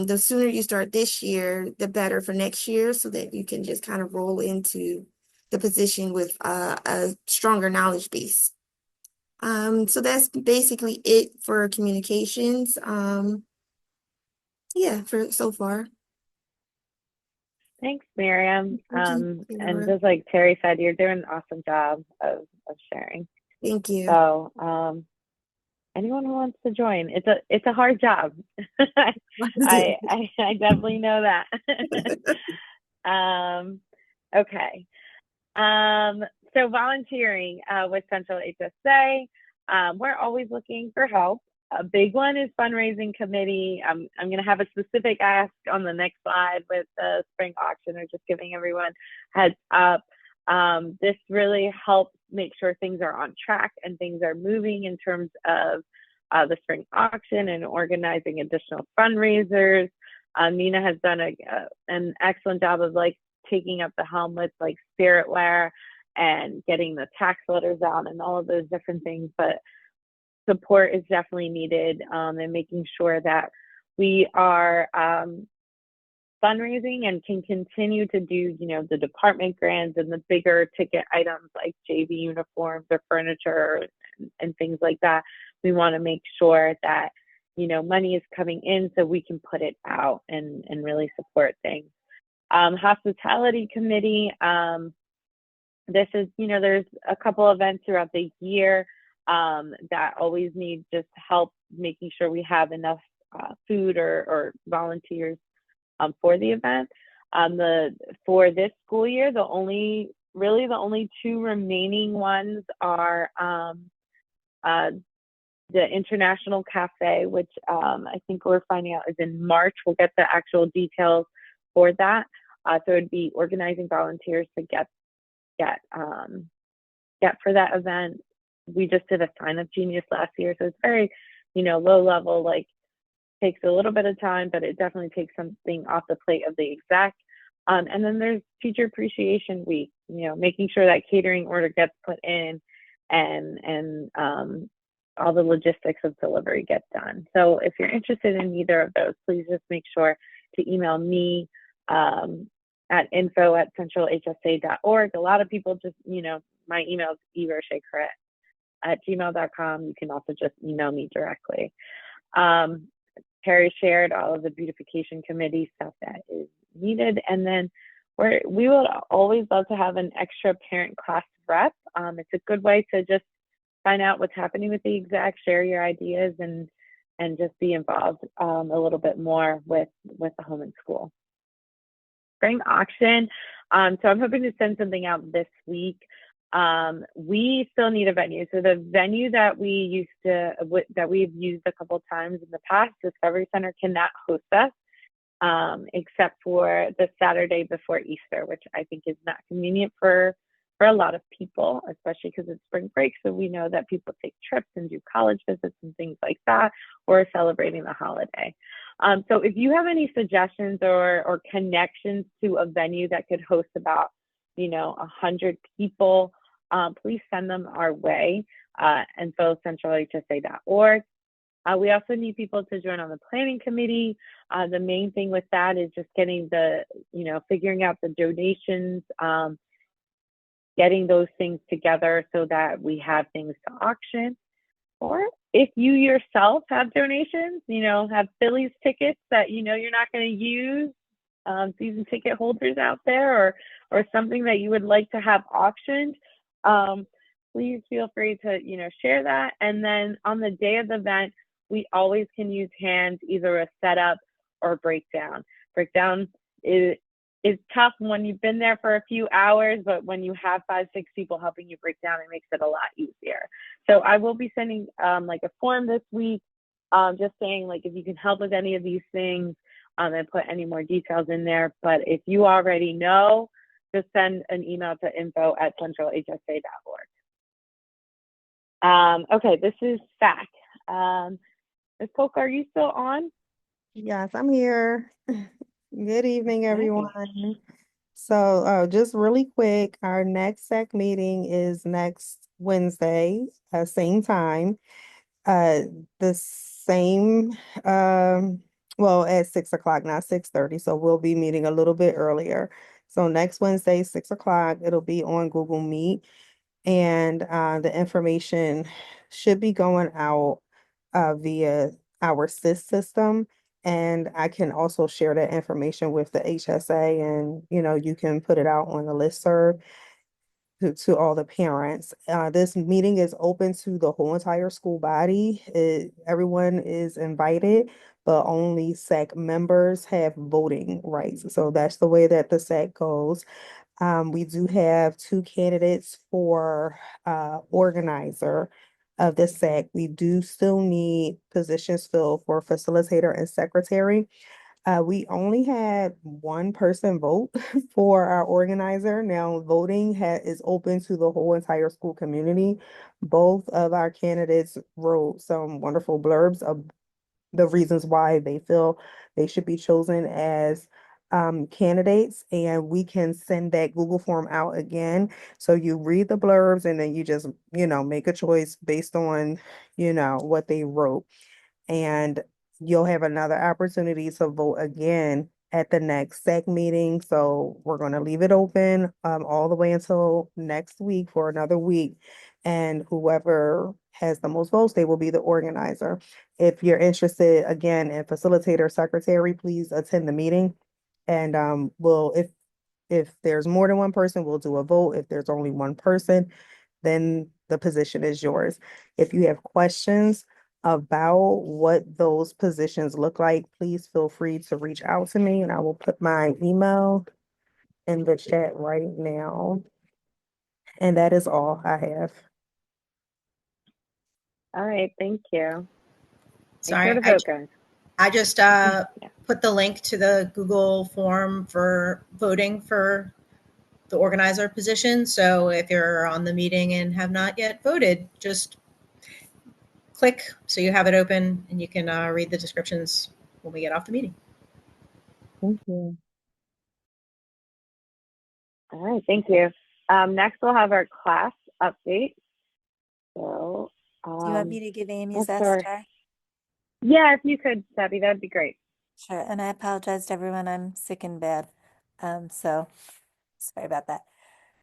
the sooner you start this year, the better for next year, so that you can just kind of roll into the position with a stronger knowledge base. So that's basically it for communications. Yeah, for so far. Thanks, Miriam. Thank you, And Sarah. just like Terry said, you're doing an awesome job of sharing. Thank you. So anyone who wants to join, it's a hard job. I definitely know that. Okay. So volunteering with Central HSA, we're always looking for help. A big one is fundraising committee. I'm going to have a specific ask on the next slide with the spring auction, or just giving everyone heads up. This really helps make sure things are on track and things are moving in terms of the spring auction and organizing additional fundraisers. Nina has done an excellent job of like taking up the helm with like spiritware and getting the tax letters out and all of those different things, but support is definitely needed, and making sure that we are fundraising and can continue to do, the department grants and the bigger ticket items like JV uniforms or furniture and things like that. We want to make sure that, money is coming in so we can put it out and really support things. Hospitality committee, this is, there's a couple events throughout the year that always need just help making sure we have enough food or volunteers for the event. For this school year, the only two remaining ones are the International Cafe, which I think we're finding out is in March. We'll get the actual details for that. So it'd be organizing volunteers to get for that event. We just did a sign up genius last year, so it's very, low level, like takes a little bit of time, but it definitely takes something off the plate of the exec. And then there's Teacher Appreciation Week, making sure that catering order gets put in and all the logistics of delivery get done. So if you're interested in either of those, please just make sure to email me at info@centralhsa.org. A lot of people just, my email is evershaycret@gmail.com. You can also just email me directly. Terry shared all of the beautification committee stuff that is needed. And then we would always love to have an extra parent class rep. It's a good way to just find out what's happening with the exec, share your ideas, and just be involved a little bit more with the home and school. Spring auction. So I'm hoping to send something out this week. We still need a venue. So the venue that we've used a couple times in the past, Discovery Center, cannot host us, except for the Saturday before Easter, which I think is not convenient for a lot of people, especially because it's spring break. So we know that people take trips and do college visits and things like that, or celebrating the holiday. So if you have any suggestions or connections to a venue that could host about 100 people, please send them our way, info@centralhsa.org. We also need people to join on the planning committee. The main thing with that is just getting figuring out the donations, getting those things together so that we have things to auction. Or if you yourself have donations, have Phillies tickets that you're not going to use, season ticket holders out there, or something that you would like to have auctioned, please feel free to share that. And then on the day of the event, we always can use hands, either a setup or breakdown. Breakdown is is tough when you've been there for a few hours, but when you have 5, 6 people helping you break down, it makes it a lot easier. So I will be sending like a form this week, just saying like if you can help with any of these things, and put any more details in there. But if you already know, just send an email to info@centralhsa.org. Okay, this is FAC. Ms. Polk, are you still on? Yes, I'm here. Good evening, Okay. everyone. So, just really quick, our next SEC meeting is next Wednesday, same time. The same, well, at 6 o'clock, not 6:30. So we'll be meeting a little bit earlier. So next Wednesday, 6 o'clock, it'll be on Google Meet. And the information should be going out via our SIS system. And I can also share that information with the HSA, and you can put it out on the listserv to all the parents. This meeting is open to the whole entire school body. Everyone is invited, but only SEC members have voting rights. So that's the way that the SEC goes. We do have 2 candidates for organizer of the SEC. We do still need positions filled for facilitator and secretary. We only had one person vote for our organizer. Now, voting is open to the whole entire school community. Both of our candidates wrote some wonderful blurbs of the reasons why they feel they should be chosen as candidates, and we can send that Google form out again. So you read the blurbs and then you just, make a choice based on, what they wrote. And you'll have another opportunity to vote again at the next SEC meeting. So we're going to leave it open all the way until next week for another week. And whoever has the most votes, they will be the organizer. If you're interested, again, in facilitator, secretary, please attend the meeting. And if there's more than one person, we'll do a vote. If there's only one person, then the position is yours. If you have questions about what those positions look like, please feel free to reach out to me, and I will put my email in the chat right now. And that is all I have. All right, thank you. Make Sorry, sure to vote, guys. I just put the link to the Google form for voting for the organizer position. So if you're on the meeting and have not yet voted, just click so you have it open and you can read the descriptions when we get off the meeting. Thank you. All right, thank you. Next, we'll have our class update. So, Do you want me to give Amy's let's start. STR? Yeah, if you could, Debbie, that'd be great. Sure. And I apologize to everyone. I'm sick and bad. So sorry about that.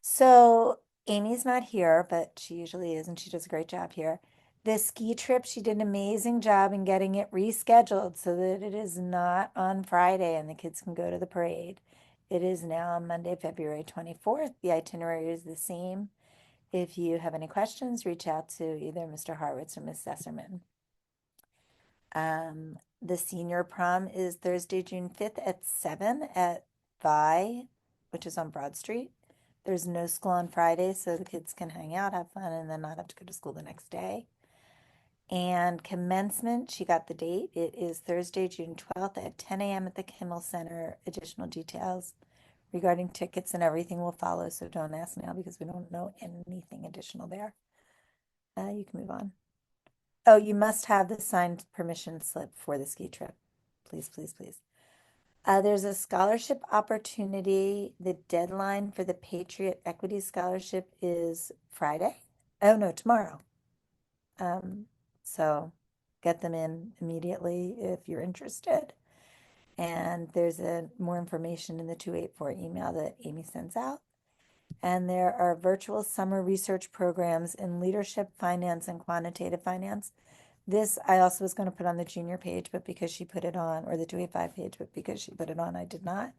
So Amy's not here, but she usually is, and she does a great job here. The ski trip, she did an amazing job in getting it rescheduled so that it is not on Friday and the kids can go to the parade. It is now on Monday, February 24th. The itinerary is the same. If you have any questions, reach out to either Mr. Harwitz or Ms. Sesserman. The senior prom is Thursday, June 5th at 7 at Vi, which is on Broad Street. There's no school on Friday, so the kids can hang out, have fun, and then not have to go to school the next day. And commencement, she got the date. It is Thursday, June 12th at 10 a.m. at the Kimmel Center. Additional details regarding tickets and everything will follow, so don't ask now because we don't know anything additional there. You can move on. Oh, you must have the signed permission slip for the ski trip. Please, please, please. There's a scholarship opportunity. The deadline for the Patriot Equity Scholarship is Friday. Oh, no, tomorrow. So get them in immediately if you're interested. And there's more information in the 284 email that Amy sends out. And there are virtual summer research programs in leadership, finance, and quantitative finance. This I also was going to put on the junior page, but because she put it on, or the 285 page, but because she put it on, I did not.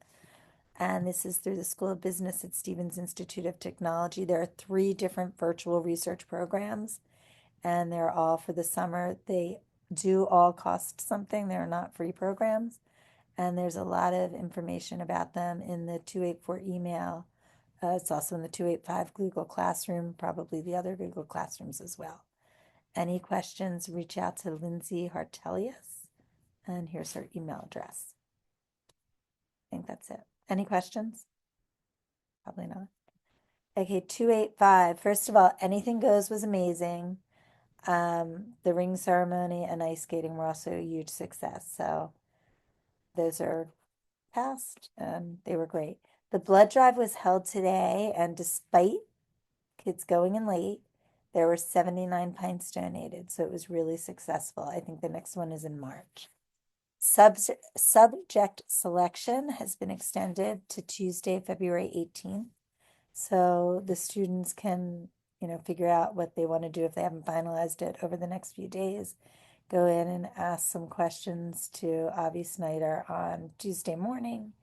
And this is through the School of Business at Stevens Institute of Technology. There are 3 different virtual research programs, and they're all for the summer. They do all cost something. They're not free programs. And there's a lot of information about them in the 284 email. It's also in the 285 Google Classroom, probably the other Google Classrooms as well. Any questions, reach out to Lindsay Hartelius, and here's her email address. I think that's it. Any questions? Probably not. Okay, 285. First of all, Anything Goes was amazing. The ring ceremony and ice skating were also a huge success. So those are passed and they were great. The blood drive was held today, and despite kids going in late, there were 79 pints donated. So it was really successful. I think the next one is in March. Subject selection has been extended to Tuesday, February 18th. So the students can, figure out what they want to do if they haven't finalized it over the next few days. Go in and ask some questions to Avi Snyder on Tuesday morning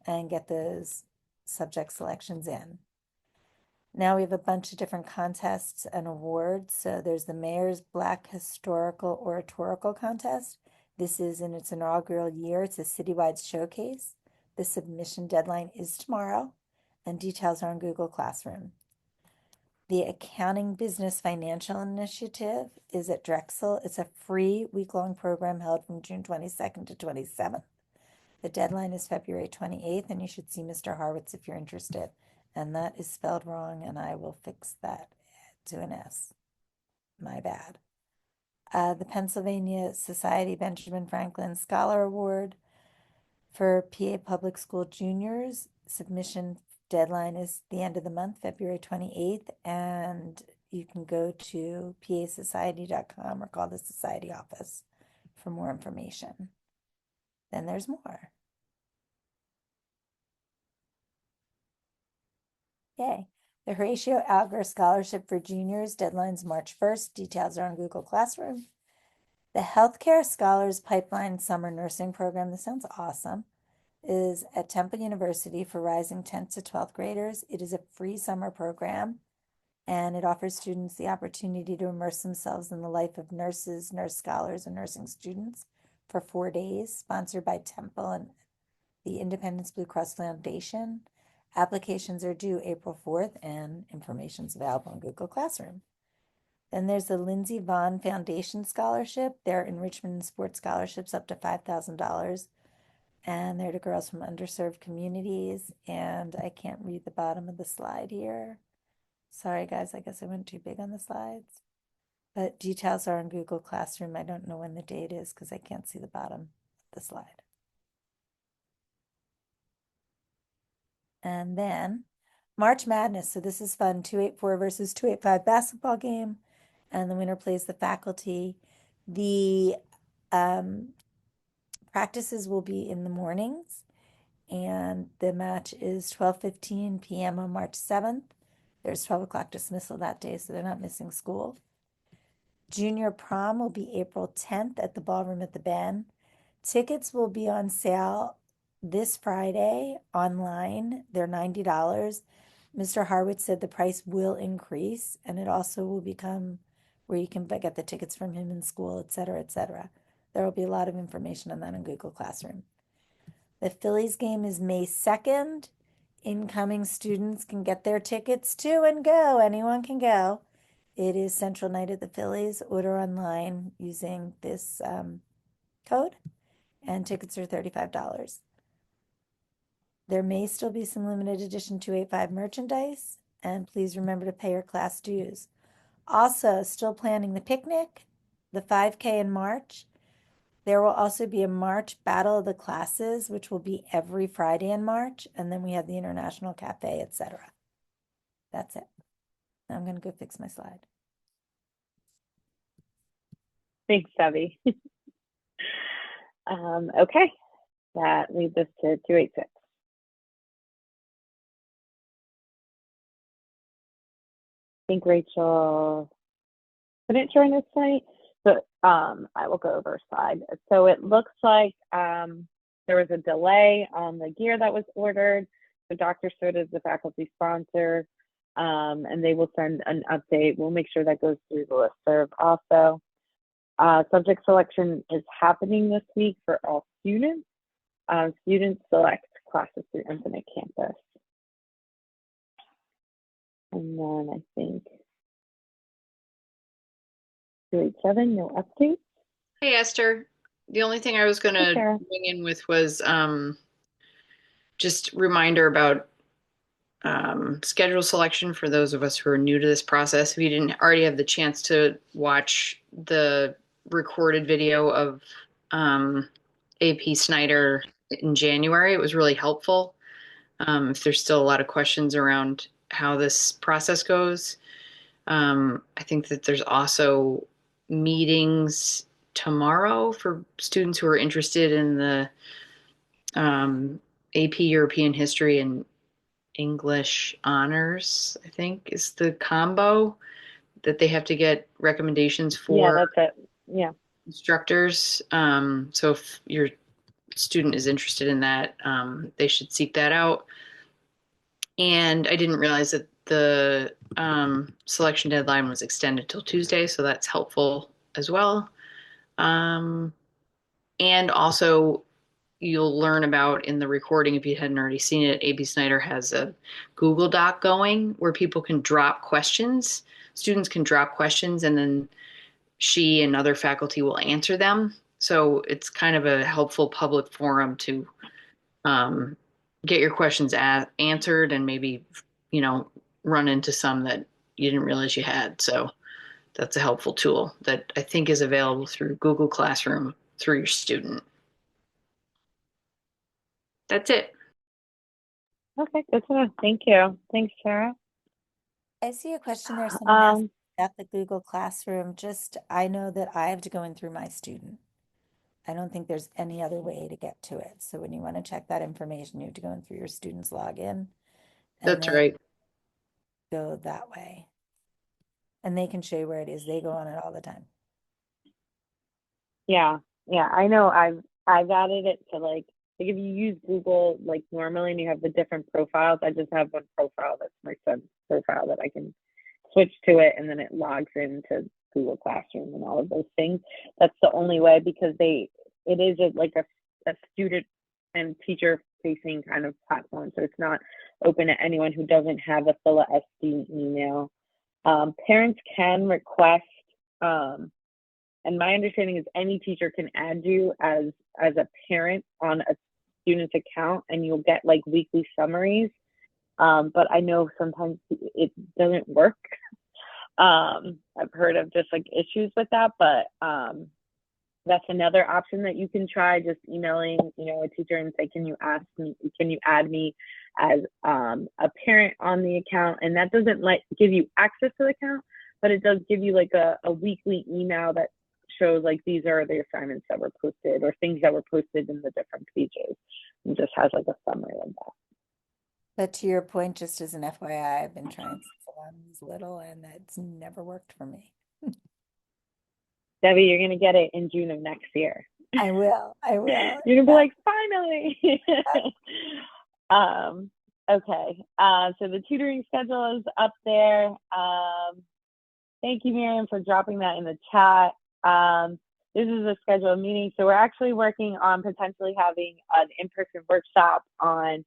and get those subject selections in. Now we have a bunch of different contests and awards. So there's the Mayor's Black Historical Oratorical Contest. This is in its inaugural year. It's a citywide showcase. The submission deadline is tomorrow, and details are on Google Classroom. The Accounting Business Financial Initiative is at Drexel. It's a free week-long program held from June 22nd to 27th. The deadline is February 28th, and you should see Mr. Harwitz if you're interested. And that is spelled wrong, and I will fix that to an S. My bad. The Pennsylvania Society Benjamin Franklin Scholar Award for PA Public School Juniors. Submission deadline is the end of the month, February 28th, and you can go to pasociety.com or call the society office for more information. Then there's more. Yay. The Horatio Alger Scholarship for Juniors, deadline's March 1st. Details are on Google Classroom. The Healthcare Scholars Pipeline Summer Nursing Program, this sounds awesome, is at Temple University for rising 10th to 12th graders. It is a free summer program, and it offers students the opportunity to immerse themselves in the life of nurses, nurse scholars, and nursing students for 4 days, sponsored by Temple and the Independence Blue Cross Foundation. Applications are due April 4th, and information is available on Google Classroom. Then there's the Lindsey Vaughn Foundation Scholarship. They're enrichment and sports scholarships up to $5,000. And they're to girls from underserved communities. And I can't read the bottom of the slide here. Sorry, guys, I guess I went too big on the slides. But details are in Google Classroom. I don't know when the date is because I can't see the bottom of the slide. And then March Madness. So this is fun. 284 versus 285 basketball game. And the winner plays the faculty. The practices will be in the mornings. And the match is 12:15 p.m. on March 7th. There's 12 o'clock dismissal that day, so they're not missing school. Junior prom will be April 10th at the Ballroom at the Bend. Tickets will be on sale this Friday online. They're $90. Mr. Harwitz said the price will increase, and it also will become where you can get the tickets from him in school, et cetera, et cetera. There will be a lot of information on that in Google Classroom. The Phillies game is May 2nd. Incoming students can get their tickets too and go. Anyone can go. It is Central Night at the Phillies. Order online using this code, and tickets are $35. There may still be some limited edition 285 merchandise, and please remember to pay your class dues. Also, still planning the picnic, the 5K in March. There will also be a March Battle of the Classes, which will be every Friday in March, and then we have the International Cafe, etc. That's it. I'm going to go fix my slide. Thanks, Debbie. Okay, that leads us to 286. I think Rachel couldn't join us tonight, but I will go over a slide. So it looks like there was a delay on the gear that was ordered. So Dr. Soda is the faculty sponsor, and they will send an update. We'll make sure that goes through the listserv also. Subject selection is happening this week for all students. Students select classes through Infinite Campus. And then I think grade 7, no updates. Hey, Esther. The only thing I was going Hey, to Sarah. bring in with was just reminder about schedule selection for those of us who are new to this process. If you didn't already have the chance to watch the recorded video of AP Snyder in January, it was really helpful. If there's still a lot of questions around how this process goes, I think that there's also meetings tomorrow for students who are interested in the AP European History and English honors, I think is the combo that they have to get recommendations Yeah, for that's it. Yeah. instructors. So if your student is interested in that, they should seek that out. And I didn't realize that the selection deadline was extended till Tuesday, so that's helpful as well. And also, you'll learn about in the recording, if you hadn't already seen it, AB Snyder has a Google Doc going where people can drop questions. Students can drop questions, and then she and other faculty will answer them. So it's kind of a helpful public forum to get your questions answered and maybe, run into some that you didn't realize you had. So that's a helpful tool that I think is available through Google Classroom through your student. That's it. Okay, good to know. Thank you. Thanks, Sarah. I see a question there. Someone asked Um, about the Google Classroom. Just, I know that I have to go in through my student. I don't think there's any other way to get to it. So when you want to check that information, you have to go in through your student's login and That's then right. go that way. And they can show you where it is. They go on it all the time. yeah, I know I've added it to like if you use Google like normally and you have the different profiles, I just have one profile that's my son's profile that I can switch to it and then it logs into Google Classroom and all of those things. That's the only way because it is like a student and teacher facing kind of platform. So it's not open to anyone who doesn't have a Phila SD email. Parents can request, and my understanding is any teacher can add you as a parent on a student's account and you'll get like weekly summaries. But I know sometimes it doesn't work. I've heard of just like issues with that, but that's another option that you can try, just emailing, a teacher and say, can you add me as a parent on the account? And that doesn't give you access to the account, but it does give you like a weekly email that shows like these are the assignments that were posted or things that were posted in the different pages and just has like a summary of that. But to your point, just as an FYI, I've been trying since I was little and that's never worked for me. Debbie, you're going to get it in June of next year. I will. You're going to be like, finally. Okay. So the tutoring schedule is up there. Thank you, Miriam, for dropping that in the chat. This is a scheduled meeting. So we're actually working on potentially having an in-person workshop on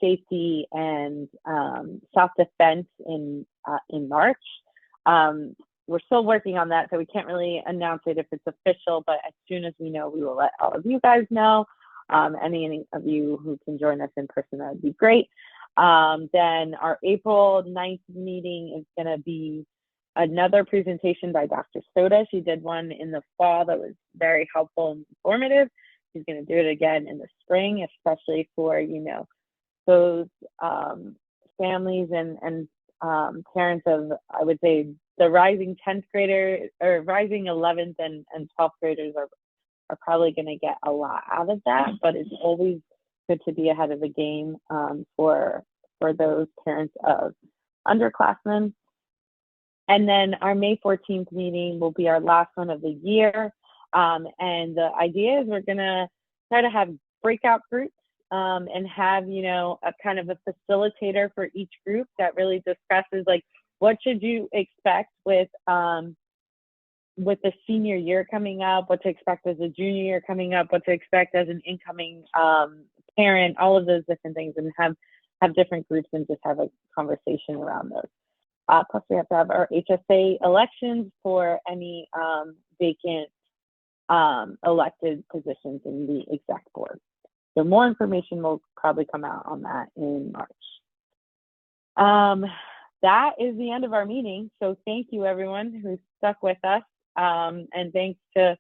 safety and self-defense in March. We're still working on that, so we can't really announce it if it's official, but as soon as we know, we will let all of you guys know. Any of you who can join us in person, that would be great. Then our April 9th meeting is going to be another presentation by Dr. Soda. She did one in the fall that was very helpful and informative. She's going to do it again in the spring, especially for, those families and parents of, I would say, the rising 10th grader or rising 11th and 12th graders are probably going to get a lot out of that, but it's always good to be ahead of the game for those parents of underclassmen. And then our May 14th meeting will be our last one of the year. And the idea is we're going to try to have breakout groups and have, a kind of a facilitator for each group that really discusses like, what should you expect with with the senior year coming up, what to expect as a junior year coming up, what to expect as an incoming parent, all of those different things, and have different groups and just have a conversation around those. Plus, we have to have our HSA elections for any vacant elected positions in the exec board. So more information will probably come out on that in March. That is the end of our meeting. So thank you everyone who stuck with us. And thanks to,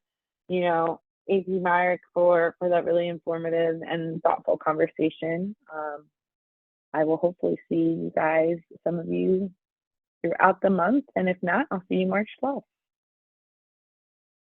AP Myrick for that really informative and thoughtful conversation. I will hopefully see you guys, some of you, throughout the month. And if not, I'll see you March 12th.